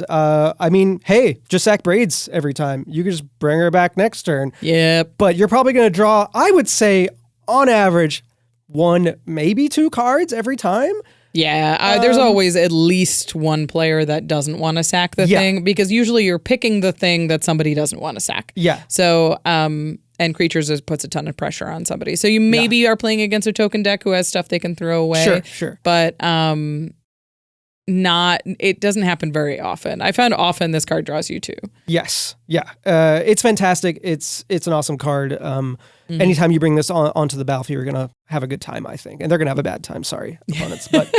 just sack Braids every time. You can just bring her back next turn. Yep. But you're probably going to draw, I would say, on average, 1, maybe 2 cards every time. Yeah, there's always at least one player that doesn't want to sack the thing, because usually you're picking the thing that somebody doesn't want to sack. Yeah. So, and creatures puts a ton of pressure on somebody. So you maybe are playing against a token deck who has stuff they can throw away. Sure. But it doesn't happen very often. I found often this card draws you 2. Yes. Yeah. It's fantastic. It's an awesome card. Anytime you bring this onto the battlefield, you're going to have a good time, I think. And they're going to have a bad time, sorry, opponents. But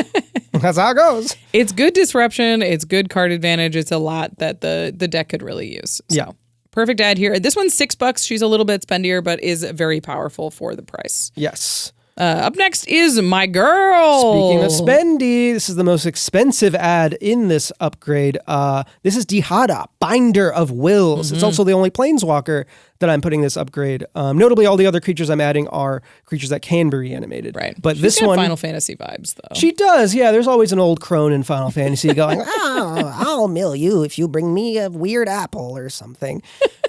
that's how it goes. It's good disruption. It's good card advantage. It's a lot that the deck could really use. So. Yeah. Perfect ad here. This one's $6. She's a little bit spendier, but is very powerful for the price. Yes. Up next is my girl. Speaking of spendy, this is the most expensive ad in this upgrade. This is Dihada, Binder of Wills. It's also the only planeswalker that I'm putting this upgrade. Notably, all the other creatures I'm adding are creatures that can be reanimated. Right. But She's this got one, Final Fantasy vibes, though. She does, yeah. There's always an old crone in Final Fantasy going, I'll mill you if you bring me a weird apple or something.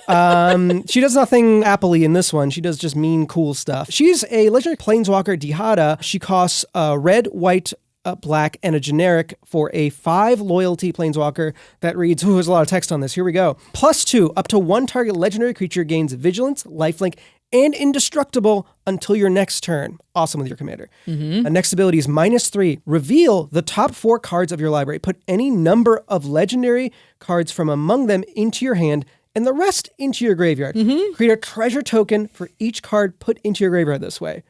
She does nothing apple-y in this one. She does just mean, cool stuff. She's a legendary planeswalker, Dihada. She costs red, white, black, and a generic for a 5 loyalty planeswalker that reads, there's a lot of text on this. Here we go. +2, up to 1 target legendary creature gains vigilance, lifelink, and indestructible until your next turn. Awesome with your commander. Next ability is -3. Reveal the top 4 cards of your library. Put any number of legendary cards from among them into your hand and the rest into your graveyard. Create a treasure token for each card put into your graveyard this way.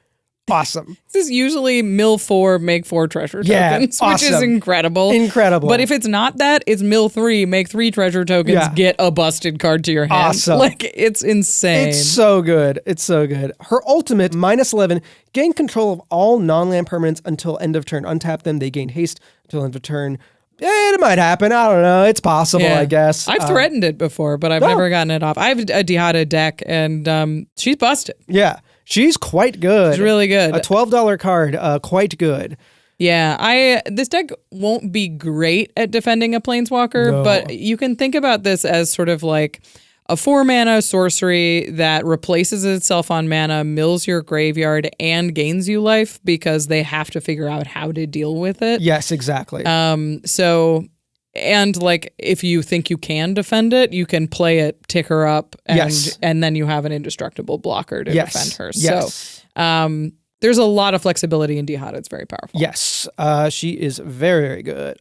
Awesome. This is usually mill 4, make 4 treasure tokens, which is incredible. Incredible. But if it's not that, it's mill 3, make 3 treasure tokens, get a busted card to your hand. Awesome. Like, it's insane. It's so good. It's so good. Her ultimate, -11, gain control of all non-land permanents until end of turn. Untap them, they gain haste until end of turn. It might happen. I don't know. It's possible, I guess. I've threatened it before, but I've never gotten it off. I have a Dihada deck, and she's busted. Yeah. She's quite good. She's really good. A $12 card, quite good. Yeah, this deck won't be great at defending a planeswalker, but you can think about this as sort of like a 4-mana sorcery that replaces itself on mana, mills your graveyard, and gains you life because they have to figure out how to deal with it. Yes, exactly. And like, if you think you can defend it, you can play it, tick her up, and then you have an indestructible blocker to defend her. Yes. So There's a lot of flexibility in Dihada. It's very powerful. Yes, she is very, very good.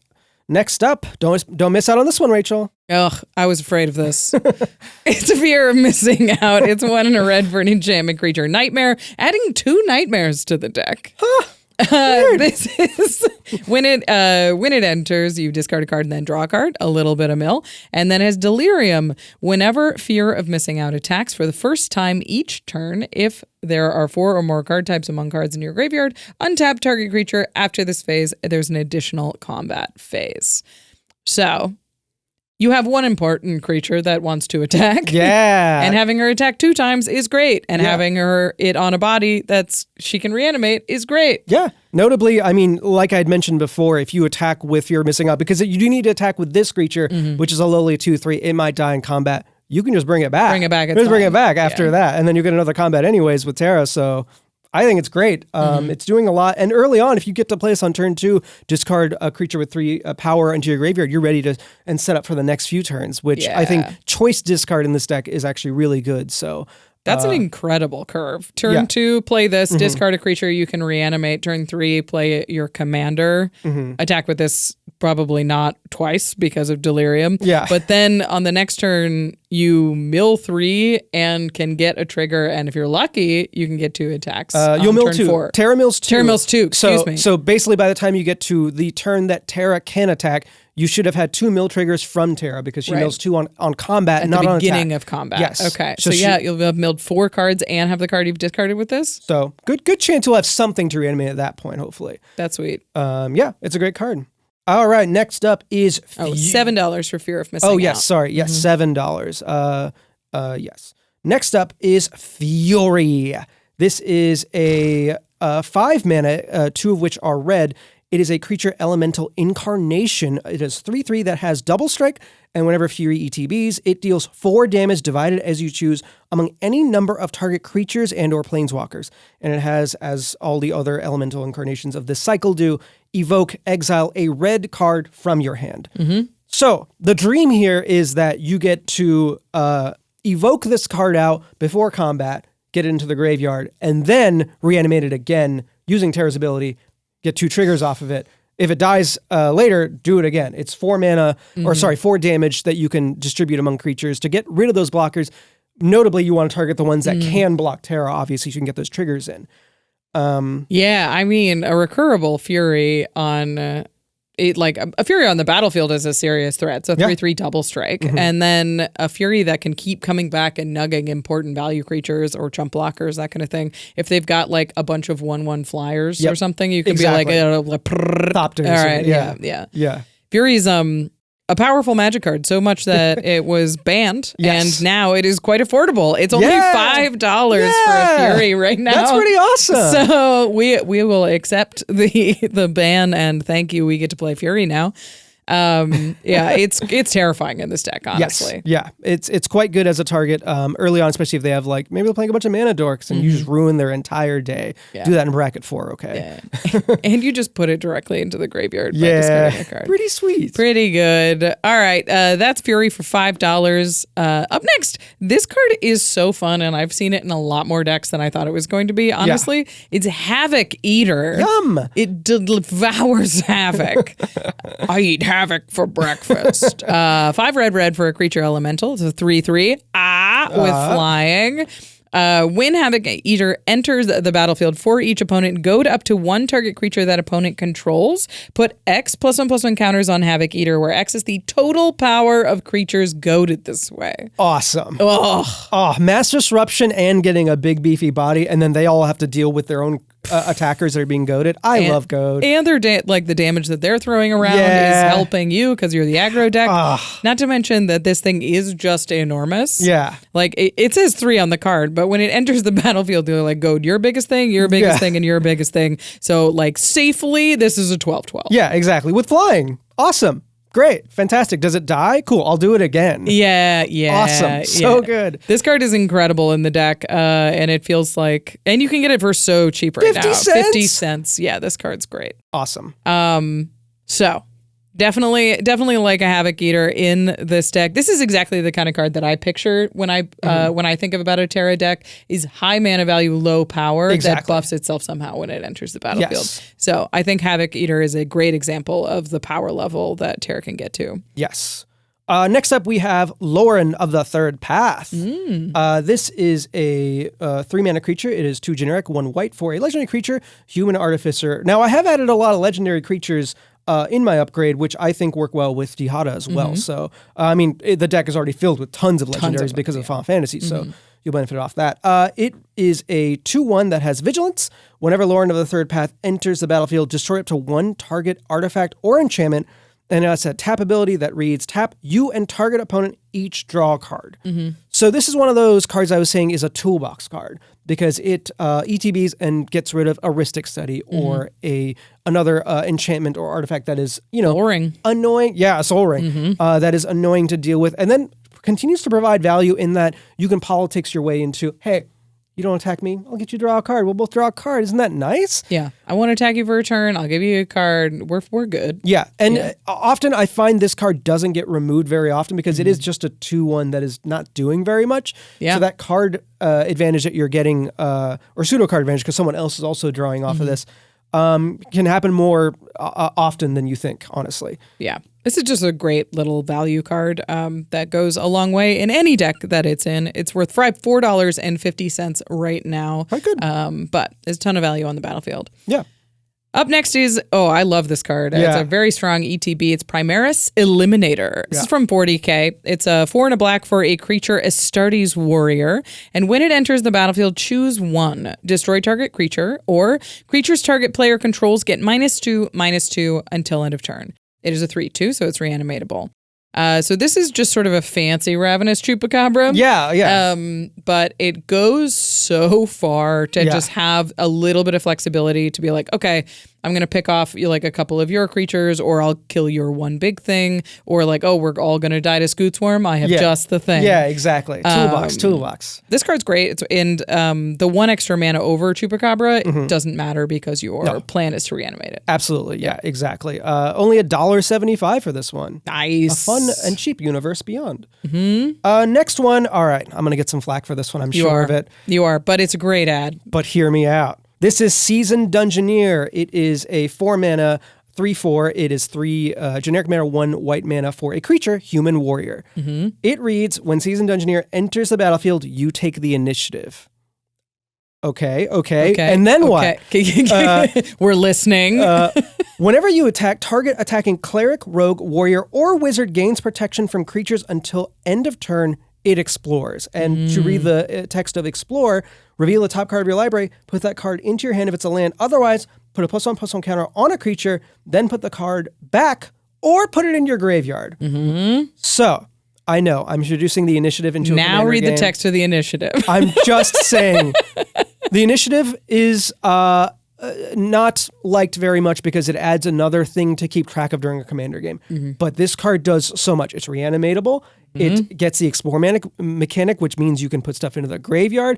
Next up, don't miss out on this one, Rachel. Ugh, I was afraid of this. It's a fear of missing out. It's 1 in a red for an enchantment creature. Nightmare, adding 2 nightmares to the deck. This is when it enters, you discard a card and then draw a card, a little bit of mill, and then has Delirium. Whenever fear of missing out attacks for the first time each turn, if there are 4 or more card types among cards in your graveyard, untap target creature. After this phase, there's an additional combat phase. So you have one important creature that wants to attack. Yeah. And having her attack 2 times is great. And having it on a body she can reanimate is great. Yeah. Notably, I mean, like I'd mentioned before, if you attack with your missing out, because you do need to attack with this creature, which is a lowly 2/3, it might die in combat. You can just bring it back. Bring it back. Just bring it back after that. And then you get another combat anyways with Terra. So I think it's great. It's doing a lot. And early on, if you get to play this on turn 2, discard a creature with 3 power into your graveyard, you're ready to and set up for the next few turns, which I think choice discard in this deck is actually really good. So that's an incredible curve. Turn 2, play this, discard a creature you can reanimate. Turn 3, play your commander. Attack with this, probably not twice because of Delirium. Yeah. But then on the next turn, you mill 3 and can get a trigger. And if you're lucky, you can get 2 attacks. You'll mill turn 2. 4. Terra mills 2. Terra mills 2, excuse me. So basically by the time you get to the turn that Terra can attack, you should have had 2 mill triggers from Terra because she mills 2 on combat, not on attack. At the beginning of combat. Yes. Okay. So you'll have milled 4 cards and have the card you've discarded with this. So good chance you'll have something to reanimate at that point, hopefully. That's sweet. Yeah, it's a great card. All right, next up is... $7 for fear of missing out. Oh, yes, sorry. Yes, $7. Yes. Next up is Fury. This is a 5 mana, 2 of which are red. It is a creature elemental incarnation. It is 3/3 that has double strike, and whenever Fury ETBs, it deals 4 damage divided as you choose among any number of target creatures and or planeswalkers. And it has, as all the other elemental incarnations of this cycle do, evoke, exile a red card from your hand. So the dream here is that you get to evoke this card out before combat, get it into the graveyard, and then reanimate it again using Terra's ability, get 2 triggers off of it. If it dies later, do it again. It's 4 mana, 4 damage that you can distribute among creatures to get rid of those blockers. Notably, you want to target the ones that can block Terra, obviously, so you can get those triggers in. I mean, a recurable Fury on... a Fury on the battlefield is a serious threat. So 3/3 double strike. And then a Fury that can keep coming back and nugging important value creatures or chump blockers, that kind of thing. If they've got like a bunch of 1/1 flyers or something, you can be like... Thopters. All right, yeah. Fury's a powerful magic card, so much that it was banned, and now it is quite affordable. It's only $5 for a Fury right now. That's pretty awesome. So we will accept the ban, and thank you. We get to play Fury now. It's terrifying in this deck, honestly. Yes. Yeah, it's quite good as a target early on, especially if they have maybe they're playing a bunch of mana dorks and you just ruin their entire day. Yeah. Do that in bracket 4, okay? Yeah. And you just put it directly into the graveyard by discarding a card. Pretty sweet. Pretty good. All right, that's Fury for $5. Up next, this card is so fun, and I've seen it in a lot more decks than I thought it was going to be, honestly. Yeah. It's Havoc Eater. Yum! It devours Havoc. I eat Havoc for breakfast. 5 red for a creature elemental. It's a 3/3 with flying. When Havoc Eater enters the battlefield for each opponent, goad up to 1 target creature that opponent controls. Put X +1/+1 counters on Havoc Eater, where X is the total power of creatures goaded this way. Awesome. Oh, mass disruption and getting a big beefy body, and then they all have to deal with their own attackers that are being goaded. I love goad. And they're the damage that they're throwing around is helping you because you're the aggro deck. Not to mention that this thing is just enormous. Yeah. It says 3 on the card, but when it enters the battlefield, they're like, goad your biggest thing, your biggest thing, and your biggest thing. So safely, this is a 12/12. Yeah, exactly. With flying. Awesome. Great. Fantastic. Does it die? Cool. I'll do it again. Yeah. Awesome. So good. This card is incredible in the deck, and it feels like... And you can get it for so cheap right now. 50 cents? 50 cents. Yeah, this card's great. Awesome. So, Definitely like a Havoc Eater in this deck. This is exactly the kind of card that I picture when I think about a Terra deck, is high mana value, low power that buffs itself somehow when it enters the battlefield. Yes. So I think Havoc Eater is a great example of the power level that Terra can get to. Yes. Next up, we have Lauren of the Third Path. This is a 3-mana creature. It is 2 generic, 1 white for a legendary creature, human artificer. Now, I have added a lot of legendary creatures in my upgrade, which I think work well with Jihada as well. So, the deck is already filled with tons of legendaries because of Final Fantasy, so you'll benefit off that. It is a 2/1 that has Vigilance. Whenever Lauren of the Third Path enters the battlefield, destroy up to 1 target artifact or enchantment. And it's a tap ability that reads, tap you and target opponent each draw a card. So this is one of those cards I was saying is a toolbox card because it ETBs and gets rid of a Ristic Study or another enchantment or artifact that is, Boring. Annoying. Yeah, a Soul Ring that is annoying to deal with. And then continues to provide value in that you can politics your way into, hey, you don't attack me, I'll get you to draw a card. We'll both draw a card. Isn't that nice? Yeah. I want to attack you for a turn. I'll give you a card. We're good. Yeah. And often I find this card doesn't get removed very often because it is just a 2/1 that is not doing very much. Yeah. So that card advantage that you're getting, or pseudo card advantage because someone else is also drawing off of this, can happen more often than you think, honestly. Yeah. This is just a great little value card that goes a long way in any deck that it's in. It's worth $4.50 right now. Quite good. But there's a ton of value on the battlefield. Yeah. Up next is, I love this card. It's a very strong ETB. It's Primaris Eliminator. This is from 40k. It's a 4 and a black for a creature, Astartes Warrior. And when it enters the battlefield, choose 1. Destroy target creature, or creature's target player controls get -2/-2 until end of turn. It is a 3/2, so it's reanimatable. So this is just sort of a fancy Ravenous Chupacabra. Yeah. But it goes so far to just have a little bit of flexibility to be like, okay, I'm going to pick off like a couple of your creatures, or I'll kill your one big thing, or like, oh, we're all going to die to Scootsworm. I have just the thing. Yeah, exactly. Toolbox. This card's great. The 1 extra mana over Chupacabra doesn't matter because your plan is to reanimate it. Absolutely. Yeah, exactly. Only $1.75 for this one. Nice. A fun and cheap universe beyond. Next one. All right. I'm going to get some flack for this one. I'm sure of it. You are, but it's a great ad. But hear me out. This is Seasoned Dungeoneer. It is a 4-mana 3/4. It is 3 generic mana, 1 white mana for a creature, Human Warrior. It reads, when Seasoned Dungeoneer enters the battlefield, you take the initiative. Okay. And then what? We're listening. Whenever you attack, target attacking cleric, rogue, warrior, or wizard gains protection from creatures until end of turn. It explores. And to read the text of explore, reveal the top card of your library, put that card into your hand if it's a land. Otherwise, put a +1/+1 counter on a creature, then put the card back or put it in your graveyard. So, I know, I'm introducing the initiative into a Now read game. The text of the initiative. I'm just saying. The initiative is not liked very much because it adds another thing to keep track of during a commander game. But this card does so much. It's reanimatable. It gets the explore mechanic, which means you can put stuff into the graveyard.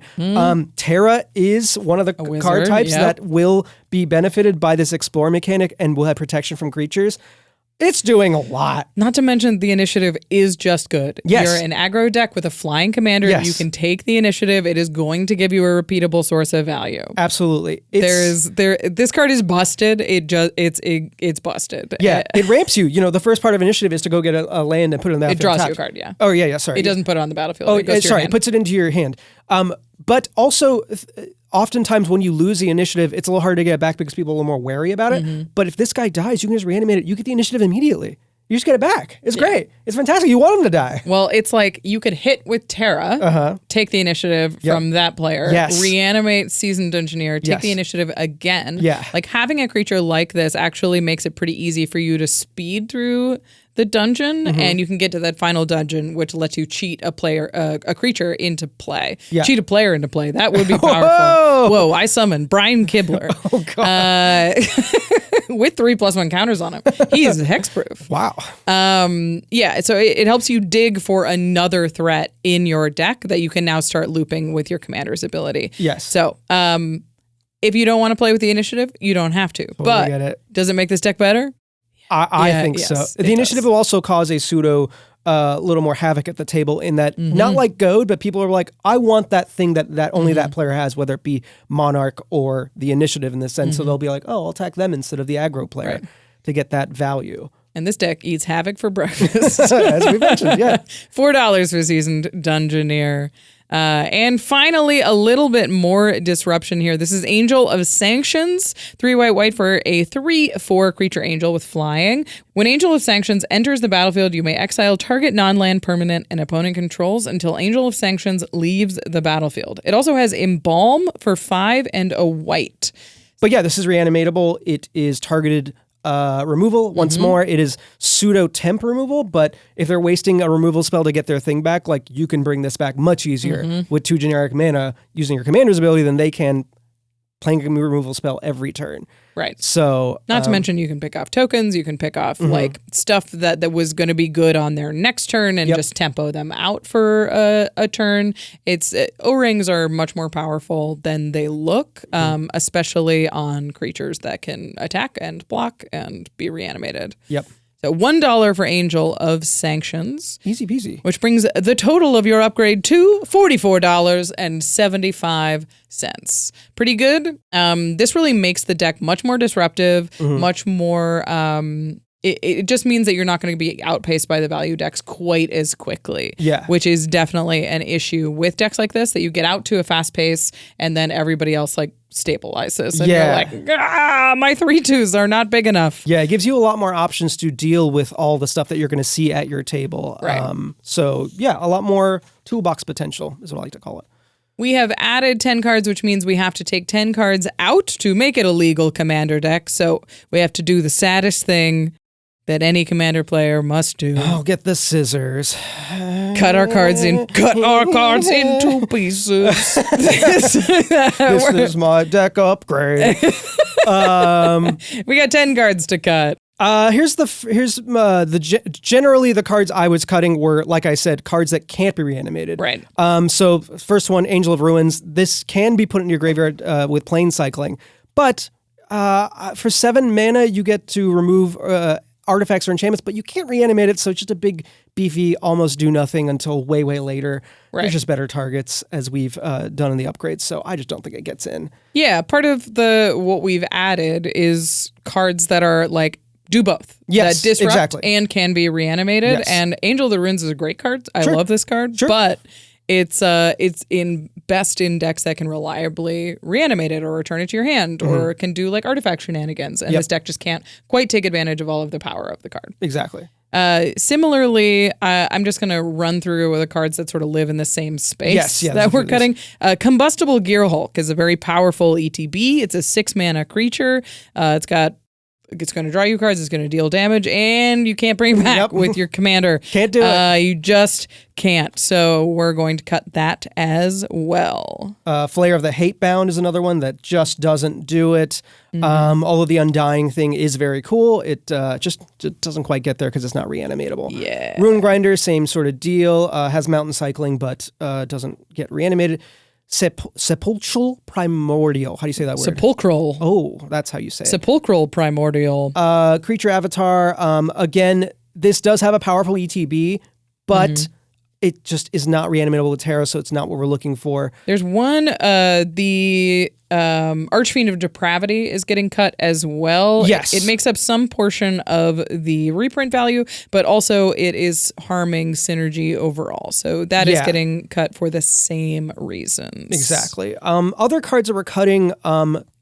Terra is one of the card types that will be benefited by this explore mechanic and will have protection from creatures. It's doing a lot. Not to mention the initiative is just good. Yes. You're an aggro deck with a flying commander. Yes. You can take the initiative. It is going to give you a repeatable source of value. Absolutely. This card is busted. It's busted. Yeah, it ramps you. The first part of initiative is to go get a land and put it in the battlefield. It draws you a card, yeah. Oh, yeah, sorry. It doesn't put it on the battlefield. Oh, it goes to your hand. It puts it into your hand. But also, oftentimes when you lose the initiative, it's a little hard to get it back because people are a little more wary about it. But if this guy dies, you can just reanimate it. You get the initiative immediately. You just get it back. It's great. It's fantastic. You want him to die. Well, it's like you could hit with Terra, take the initiative from that player, reanimate Seasoned Dungeoneer, take the initiative again. Yeah. Like having a creature like this actually makes it pretty easy for you to speed through the dungeon, and you can get to that final dungeon, which lets you cheat a creature into play. Yeah. Cheat a player into play. That would be powerful. Whoa! I summon Brian Kibler. Oh God. With 3/+1 counters on him. He is hexproof. Wow. So it helps you dig for another threat in your deck that you can now start looping with your commander's ability. Yes. So if you don't want to play with the initiative, you don't have to. Totally get it. Does it make this deck better? I think so. The initiative will also cause a pseudo little more havoc at the table in that not like Goad, but people are like, I want that thing that only that player has, whether it be Monarch or the initiative in this sense. So they'll be like, oh, I'll attack them instead of the aggro player to get that value. And this deck eats havoc for breakfast. As we mentioned, yeah. $4 for Seasoned Dungeoneer. And finally, a little bit more disruption here. This is Angel of Sanctions. 3 white for a 3/4 creature angel with flying. When Angel of Sanctions enters the battlefield, you may exile target non-land permanent an opponent controls until Angel of Sanctions leaves the battlefield. It also has Embalm for 5 and a white. But yeah, this is reanimatable. It is targeted removal. Once more, it is pseudo temp removal, but if they're wasting a removal spell to get their thing back, like you can bring this back much easier with 2 generic mana using your commander's ability than they can playing a removal spell every turn. Right. So not to mention you can pick off tokens, you can pick off like stuff that was going to be good on their next turn and just tempo them out for a turn. It's O-rings are much more powerful than they look, especially on creatures that can attack and block and be reanimated. Yep. So $1 for Angel of Sanctions. Easy peasy. Which brings the total of your upgrade to $44.75. Pretty good. This really makes the deck much more disruptive, much more... It just means that you're not going to be outpaced by the value decks quite as quickly. Yeah. Which is definitely an issue with decks like this, that you get out to a fast pace and then everybody else like stabilizes. And you're like, my 3/2s are not big enough. Yeah, it gives you a lot more options to deal with all the stuff that you're going to see at your table. Right. So yeah, a lot more toolbox potential is what I like to call it. We have added 10 cards, which means we have to take 10 cards out to make it a legal commander deck. So we have to do the saddest thing that any commander player must do. Oh, get the scissors. Cut our cards into pieces. This is my deck upgrade. We got 10 cards to cut. Generally the cards I was cutting were, like I said, cards that can't be reanimated. Right. So first one, Angel of Ruins. This can be put in your graveyard with plane cycling, but for 7 mana you get to remove artifacts or enchantments, but you can't reanimate it, so it's just a big, beefy, almost do nothing until way, way later. Right. There's just better targets, as we've done in the upgrades, so I just don't think it gets in. Yeah, part of what we've added is cards that are like, do both. Yes, that disrupt exactly. and can be reanimated, Yes. and Angel of the Ruins is a great card. I Sure. love this card, Sure. but it's best in decks that can reliably reanimate it or return it to your hand or can do like artifact shenanigans. And this deck just can't quite take advantage of all of the power of the card. Exactly. Similarly, I'm just going to run through the cards that sort of live in the same space Yes, that we're cutting. Combustible Gear Hulk is a very powerful ETB. It's a 6-mana creature. It's going to draw you cards, it's going to deal damage, and you can't bring it back with your commander. Can't do it. You just can't. So we're going to cut that as well. Flayer of the Hatebound is another one that just doesn't do it. Although the Undying thing is very cool, it just doesn't quite get there because it's not reanimatable. Yeah. Rune Grinder, same sort of deal. Has mountain cycling, but doesn't get reanimated. Sepulchral Primordial. How do you say that word? Sepulchral. Oh, that's how you say it. Sepulchral Primordial. Creature Avatar. Again, this does have a powerful ETB, but it just is not reanimatable with Terra, so it's not what we're looking for. There's one, the Archfiend of Depravity is getting cut as well. Yes. It makes up some portion of the reprint value, but also it is harming synergy overall. So that is getting cut for the same reasons. Exactly. Other cards that we're cutting,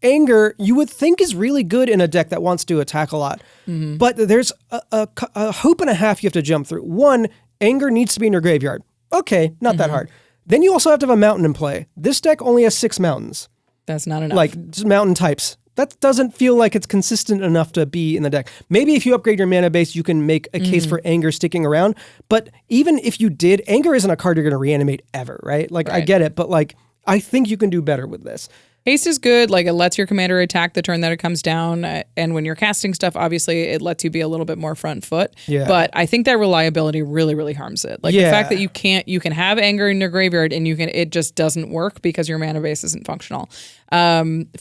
Anger, you would think is really good in a deck that wants to attack a lot. But there's a hoop and a half you have to jump through. One, Anger needs to be in your graveyard. Okay, not that hard. Then you also have to have a mountain in play. This deck only has 6 mountains. That's not enough. Like, just mountain types. That doesn't feel like it's consistent enough to be in the deck. Maybe if you upgrade your mana base, you can make a case for Anger sticking around. But even if you did, Anger isn't a card you're going to reanimate ever, right? Like, I get it, but like, I think you can do better with this. Haste is good. Like, it lets your commander attack the turn that it comes down. And when you're casting stuff, obviously, it lets you be a little bit more front foot. Yeah. But I think that reliability really, really harms it. Like, the fact that you can have Anger in your graveyard and it just doesn't work because your mana base isn't functional.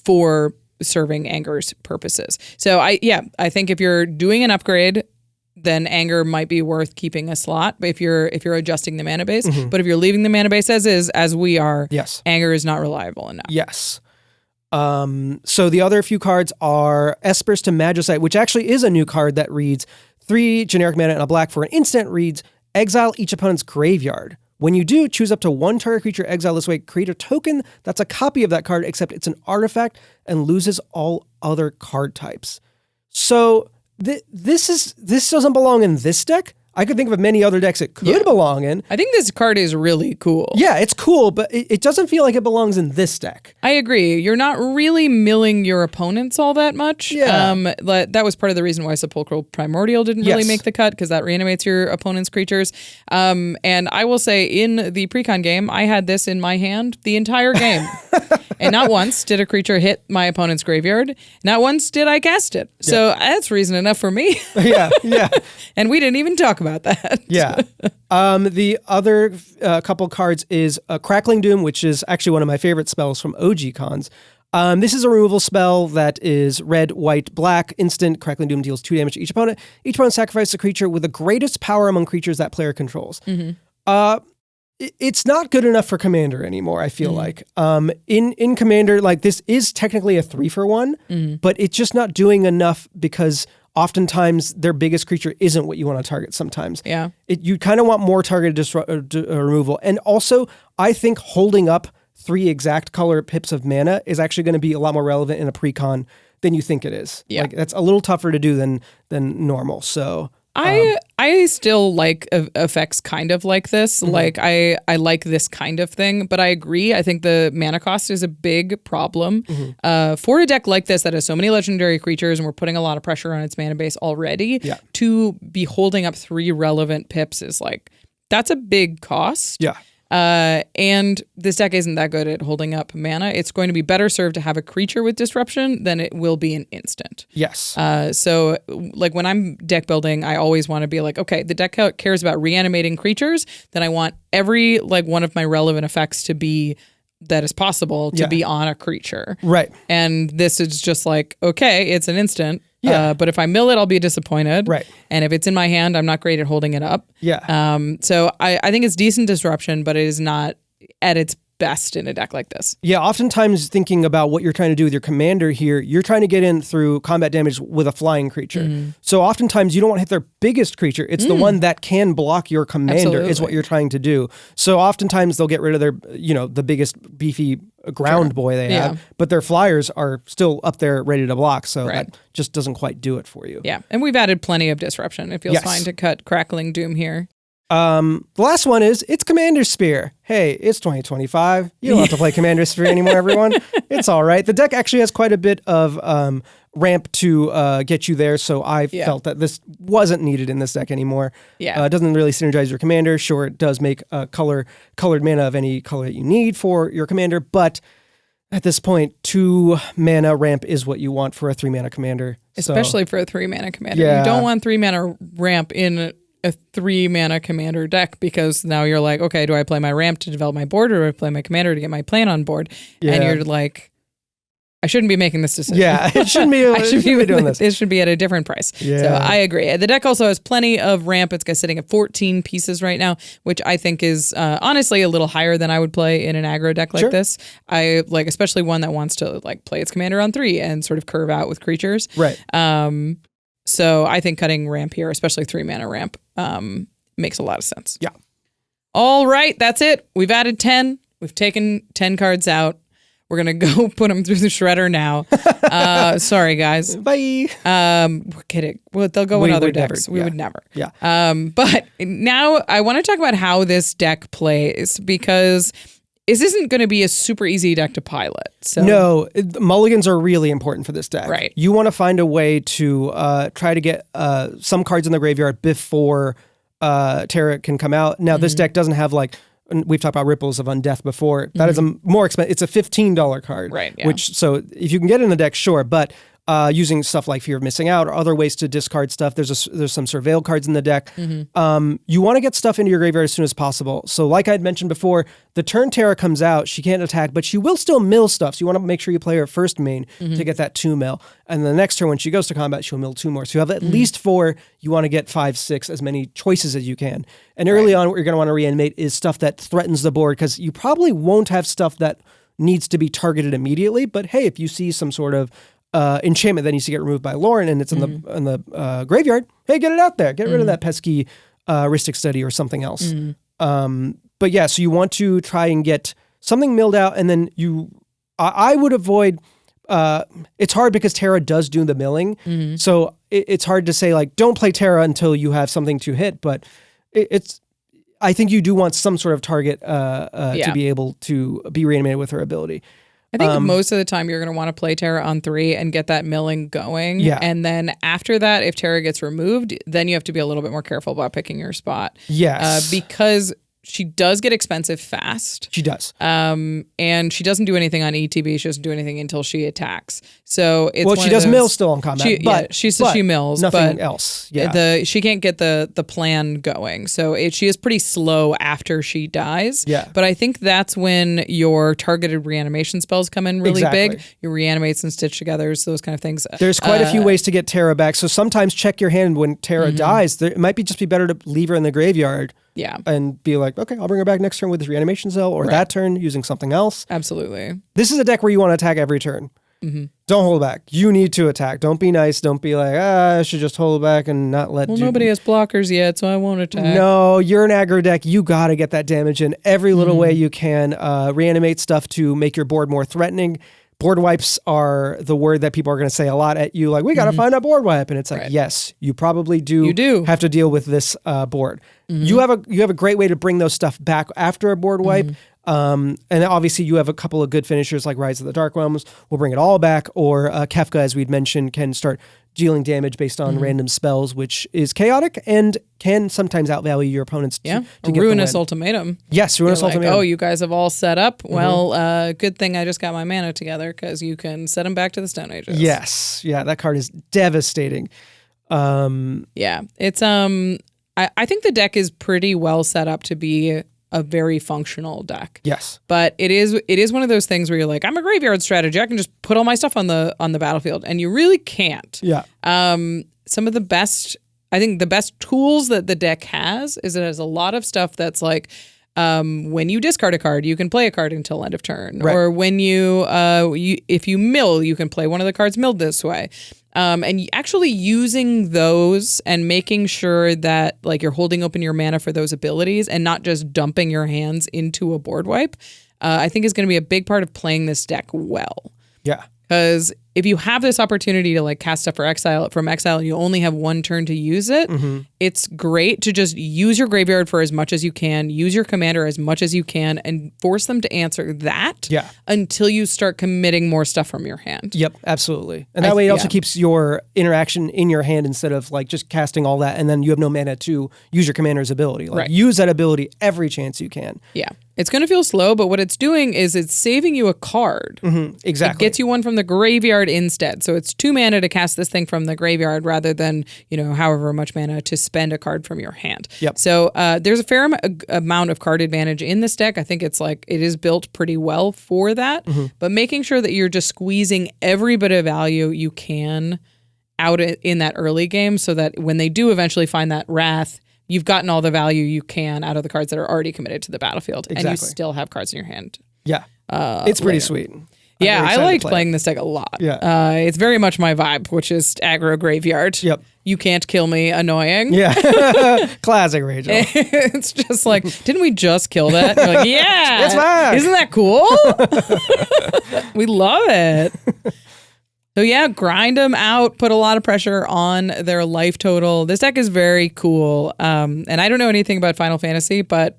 For serving Anger's purposes. So I think if you're doing an upgrade, then Anger might be worth keeping a slot. But if you're adjusting the mana base, but if you're leaving the mana base as is, as we are, yes, Anger is not reliable enough. Yes. So the other few cards are Espers to Magicite, which actually is a new card that reads 3 generic mana and a black for an instant. Reads exile each opponent's graveyard. When you do, choose up to 1 target creature exile this way. Create a token that's a copy of that card, except it's an artifact and loses all other card types. So this doesn't belong in this deck. I could think of many other decks it could belong in. I think this card is really cool. Yeah, it's cool, but it doesn't feel like it belongs in this deck. I agree. You're not really milling your opponents all that much. Yeah. That was part of the reason why Sepulchral Primordial didn't really make the cut, because that reanimates your opponent's creatures. And I will say, in the Precon game, I had this in my hand the entire game. And not once did a creature hit my opponent's graveyard. Not once did I cast it. Yeah. So that's reason enough for me. Yeah. And we didn't even talk about that. Yeah. The other couple cards is Crackling Doom, which is actually one of my favorite spells from OG Cons. This is a removal spell that is red, white, black. Instant. Crackling Doom deals 2 damage to each opponent. Each opponent sacrifices a creature with the greatest power among creatures that player controls. It's not good enough for Commander anymore, I feel like. In Commander, like, this is technically a 3-for-1, but it's just not doing enough because oftentimes their biggest creature isn't what you want to target sometimes. Yeah. You kind of want more targeted removal. And also, I think holding up 3 exact color pips of mana is actually going to be a lot more relevant in a Precon than you think it is. Yeah. Like, that's a little tougher to do than normal. So I still like effects kind of like this. Like I like this kind of thing, but I agree. I think the mana cost is a big problem. For a deck like this that has so many legendary creatures and we're putting a lot of pressure on its mana base already, to be holding up 3 relevant pips is like, that's a big cost. Yeah. And this deck isn't that good at holding up mana. It's going to be better served to have a creature with disruption than it will be an instant. Yes. So like when I'm deck building, I always want to be like, okay, the deck cares about reanimating creatures, then I want every like one of my relevant effects to be that is possible to be on a creature. Right. And this is just like, okay, it's an instant. Yeah. But if I mill it, I'll be disappointed. Right. And if it's in my hand, I'm not great at holding it up. Yeah. So I think it's decent disruption, but it is not at its best in a deck like this. Yeah, oftentimes thinking about what you're trying to do with your commander here, you're trying to get in through combat damage with a flying creature. So oftentimes you don't want to hit their biggest creature. It's the one that can block your commander is what you're trying to do. So oftentimes they'll get rid of their, the biggest beefy ground boy they have, but their flyers are still up there ready to block. So that just doesn't quite do it for you. Yeah, and we've added plenty of disruption. It feels fine to cut Crackling Doom here. The last one is it's Commander Spear. Hey, it's 2025. You don't have to play Commander Spear anymore, everyone. It's all right. The deck actually has quite a bit of ramp to get you there, so I felt that this wasn't needed in this deck anymore. Yeah. It doesn't really synergize your commander. Sure, it does make colored mana of any color that you need for your commander, but at this point, 2 mana ramp is what you want for a 3 mana commander. Especially for a 3 mana commander. Yeah. You don't want 3 mana ramp in a 3 mana commander deck, because now you're like, okay, do I play my ramp to develop my board, or do I play my commander to get my plan on board? Yeah. And you're like, I shouldn't be making this decision. Yeah, it shouldn't be. I should be doing this. It should be at a different price. Yeah. So I agree. The deck also has plenty of ramp. It's sitting at 14 pieces right now, which I think is honestly a little higher than I would play in an aggro deck like this. I like, especially one that wants to like play its commander on 3 and sort of curve out with creatures. Right. So I think cutting ramp here, especially 3 mana ramp, makes a lot of sense. Yeah. All right, that's it. We've added 10. We've taken 10 cards out. We're going to go put them through the shredder now. Sorry, guys. Bye. We're kidding. Well, they'll go in other decks. We would never. Yeah. But now I want to talk about how this deck plays, because this isn't going to be a super easy deck to pilot. So No, mulligans are really important for this deck. Right. You want to find a way to try to get some cards in the graveyard before Terra can come out. Now, this deck doesn't have like, we've talked about Ripples of Undeath before. That is a more expensive. It's a $15 card. Right. Yeah. Which, so if you can get it in the deck, sure. But using stuff like Fear of Missing Out or other ways to discard stuff. There's some Surveil cards in the deck. You want to get stuff into your graveyard as soon as possible. So like I had mentioned before, the turn Terra comes out, she can't attack, but she will still mill stuff. So you want to make sure you play her first main to get that 2 mill. And the next turn when she goes to combat, she'll mill 2 more. So you have at least 4. You want to get 5, 6, as many choices as you can. And early on, what you're going to want to reanimate is stuff that threatens the board, because you probably won't have stuff that needs to be targeted immediately. But hey, if you see some sort of enchantment that needs to get removed by Lauren and it's in the graveyard, hey, get it out there. Get rid of that pesky Ristic Study or something else. But yeah, so you want to try and get something milled out, and then I would avoid. It's hard because Terra does do the milling, so it's hard to say like don't play Terra until you have something to hit. But I think you do want some sort of target to be able to be reanimated with her ability. I think most of the time you're going to want to play Terra on 3 and get that milling going. Yeah. And then after that, if Terra gets removed, then you have to be a little bit more careful about picking your spot. Yes. Because she does get expensive fast. She does. And she doesn't do anything on ETB. She doesn't do anything until she attacks. So it's she does mill still on combat. She mills. Nothing but else. Yeah. She can't get the plan going. So she is pretty slow after she dies. Yeah. But I think that's when your targeted reanimation spells come in really big. Your reanimates and stitch togethers, those kind of things. There's quite a few ways to get Terra back. So sometimes check your hand when Terra dies. It might just be better to leave her in the graveyard. Yeah. And be like, okay, I'll bring her back next turn with this reanimation cell, or that turn using something else. Absolutely. This is a deck where you want to attack every turn. Don't hold back. You need to attack. Don't be nice. Don't be like, I should just hold back and not let nobody has blockers yet, so I won't attack. No, you're an aggro deck. You got to get that damage in every little way you can. Reanimate stuff to make your board more threatening. Board wipes are the word that people are going to say a lot at you, like, we got to find a board wipe. And it's like, yes, you probably do, have to deal with this board. You have a great way to bring those stuff back after a board wipe. And obviously you have a couple of good finishers like Rise of the Dark Realms will bring it all back, or Kefka, as we'd mentioned, can start dealing damage based on random spells, which is chaotic and can sometimes outvalue your opponents to get Ruinous Ultimatum. Yes, Ruinous Ultimatum. Oh, you guys have all set up? Well, good thing I just got my mana together, because you can set them back to the Stone Ages. Yes. Yeah, that card is devastating. Yeah. It's I think the deck is pretty well set up to be a very functional deck. Yes. But it is one of those things where you're like, I'm a graveyard strategy. I can just put all my stuff on the battlefield, and you really can't. Yeah. Some of the best tools that the deck has is it has a lot of stuff that's like, when you discard a card, you can play a card until end of turn. Right. Or when if you mill, you can play one of the cards milled this way. And actually using those and making sure that like you're holding open your mana for those abilities and not just dumping your hands into a board wipe, I think is going to be a big part of playing this deck well. Yeah. Because if you have this opportunity to like cast stuff from exile and you only have one turn to use it, it's great to just use your graveyard for as much as you can, use your commander as much as you can, and force them to answer that until you start committing more stuff from your hand. Yep, absolutely. And that way it also keeps your interaction in your hand instead of like just casting all that and then you have no mana to use your commander's ability. Like use that ability every chance you can. Yeah. It's going to feel slow, but what it's doing is it's saving you a card. Exactly. It gets you one from the graveyard instead. So it's 2 mana to cast this thing from the graveyard rather than, however much mana to spend a card from your hand. Yep. So there's a fair amount of card advantage in this deck. I think it is built pretty well for that. But making sure that you're just squeezing every bit of value you can out in that early game so that when they do eventually find that Wrath, you've gotten all the value you can out of the cards that are already committed to the battlefield. Exactly. And you still have cards in your hand. Yeah. It's pretty sweet. Yeah, I liked playing this deck a lot. Yeah. It's very much my vibe, which is aggro graveyard. Yep. You can't kill me, annoying. Yeah. Classic Rachel. It's just like, didn't we just kill that? You're like, yeah. It's back. Isn't that cool? We love it. So yeah, grind them out, put a lot of pressure on their life total. This deck is very cool. And I don't know anything about Final Fantasy, but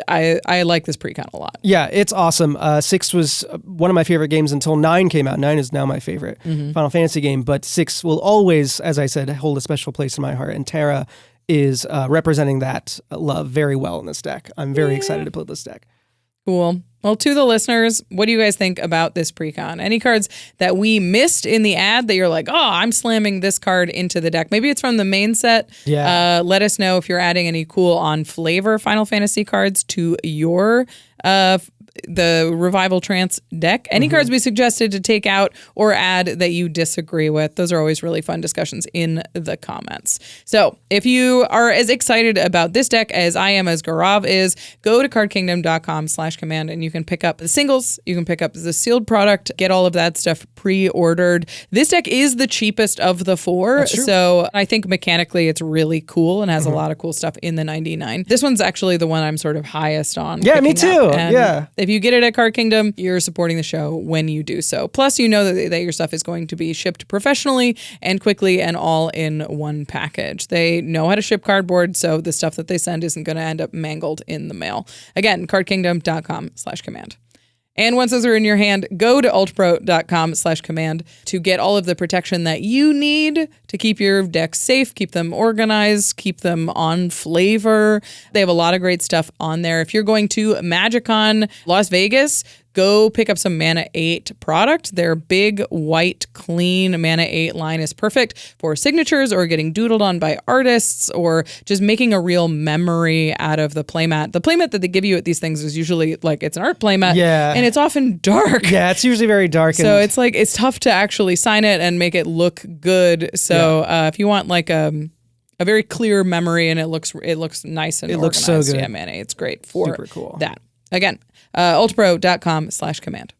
I like this Precon a lot. Yeah, it's awesome. 6 was one of my favorite games until 9 came out. 9 is now my favorite Final Fantasy game, but 6 will always, as I said, hold a special place in my heart. And Terra is representing that love very well in this deck. I'm very excited to play this deck. Cool. Well, to the listeners, what do you guys think about this Precon? Any cards that we missed in the ad that you're like, oh, I'm slamming this card into the deck? Maybe it's from the main set. Yeah. Let us know if you're adding any cool on flavor Final Fantasy cards to your the Revival Trance deck. Any cards we suggested to take out or add that you disagree with. Those are always really fun discussions in the comments. So if you are as excited about this deck as I am, as Gaurav is, go to cardkingdom.com/command and you can pick up the singles. You can pick up the sealed product, get all of that stuff pre-ordered. This deck is the cheapest of the four. So I think mechanically it's really cool and has a lot of cool stuff in the 99. This one's actually the one I'm sort of highest on. Yeah, me too. And if you get it at Card Kingdom, you're supporting the show when you do so. Plus, you know that your stuff is going to be shipped professionally and quickly and all in one package. They know how to ship cardboard, so the stuff that they send isn't going to end up mangled in the mail. Again, cardkingdom.com/command. And once those are in your hand, go to ultpro.com/command to get all of the protection that you need to keep your decks safe, keep them organized, keep them on flavor. They have a lot of great stuff on there. If you're going to MagicCon Las Vegas, go pick up some Mana 8 product. Their big, white, clean Mana 8 line is perfect for signatures or getting doodled on by artists or just making a real memory out of the playmat. The playmat that they give you at these things is usually like it's an art playmat. Yeah. And it's often dark. Yeah, it's usually very dark. So it's like it's tough to actually sign it and make it look good. So if you want like a very clear memory and it looks nice and it organized. Looks so good. Yeah, Mana 8's great for Super cool. that. Again, ultpro.com/command.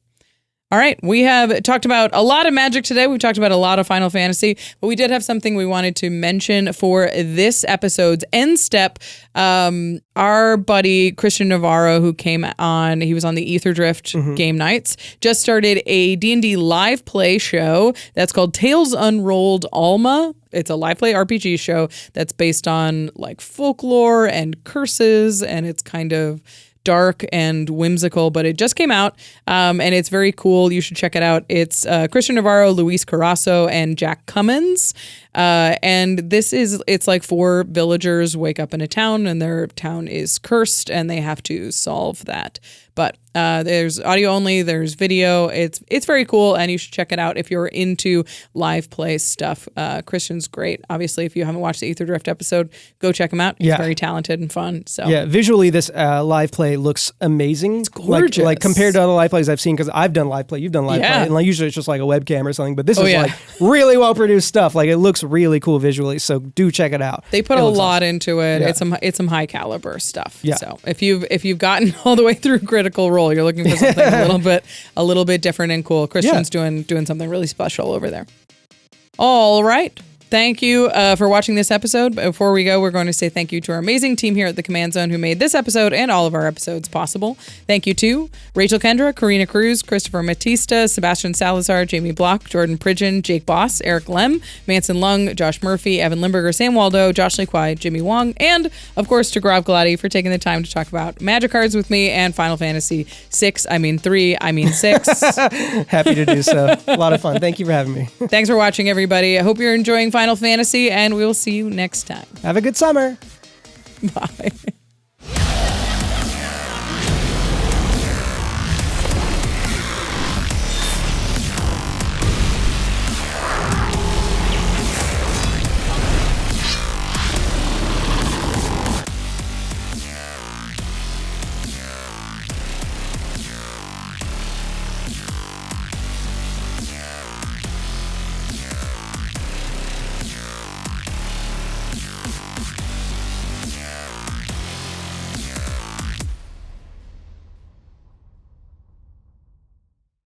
All right, we have talked about a lot of Magic today. We've talked about a lot of Final Fantasy, but we did have something we wanted to mention for this episode's end step. Our buddy Christian Navarro, who came on, he was on the Aetherdrift game nights, just started a D&D live play show that's called Tales Unrolled Alma. It's a live play RPG show that's based on like folklore and curses, and it's kind of dark and whimsical, but it just came out and it's very cool. You should check it out. It's Christian Navarro, Luis Carasso, and Jack Cummins. And it's like 4 villagers wake up in a town and their town is cursed and they have to solve that. But there's audio only, there's video. It's very cool and you should check it out if you're into live play stuff. Christian's great. Obviously, if you haven't watched the Aetherdrift episode, go check him out. He's very talented and fun. So yeah, visually this live play looks amazing. It's gorgeous. Like compared to other live plays I've seen, because I've done live play, you've done live play, and like usually it's just like a webcam or something, but this is like really well produced stuff. Like it looks really cool visually, so do check it out. They put a lot into it. Yeah. It's some high caliber stuff. Yeah. So if you've gotten all the way through Critical Role, you're looking for something a little bit different and cool. Christian's doing something really special over there. All right. Thank you for watching this episode. Before we go, we're going to say thank you to our amazing team here at the Command Zone who made this episode and all of our episodes possible. Thank you to Rachel Kendra, Karina Cruz, Christopher Matista, Sebastian Salazar, Jamie Block, Jordan Pridgeon, Jake Boss, Eric Lem, Manson Lung, Josh Murphy, Evan Limburger, Sam Waldo, Josh Lee Kwai, Jimmy Wong, and of course to Gaurav Gulati for taking the time to talk about Magic cards with me and Final Fantasy 6. I mean 3. I mean 6. Happy to do so. A lot of fun. Thank you for having me. Thanks for watching, everybody. I hope you're enjoying Final Fantasy, and we will see you next time. Have a good summer. Bye.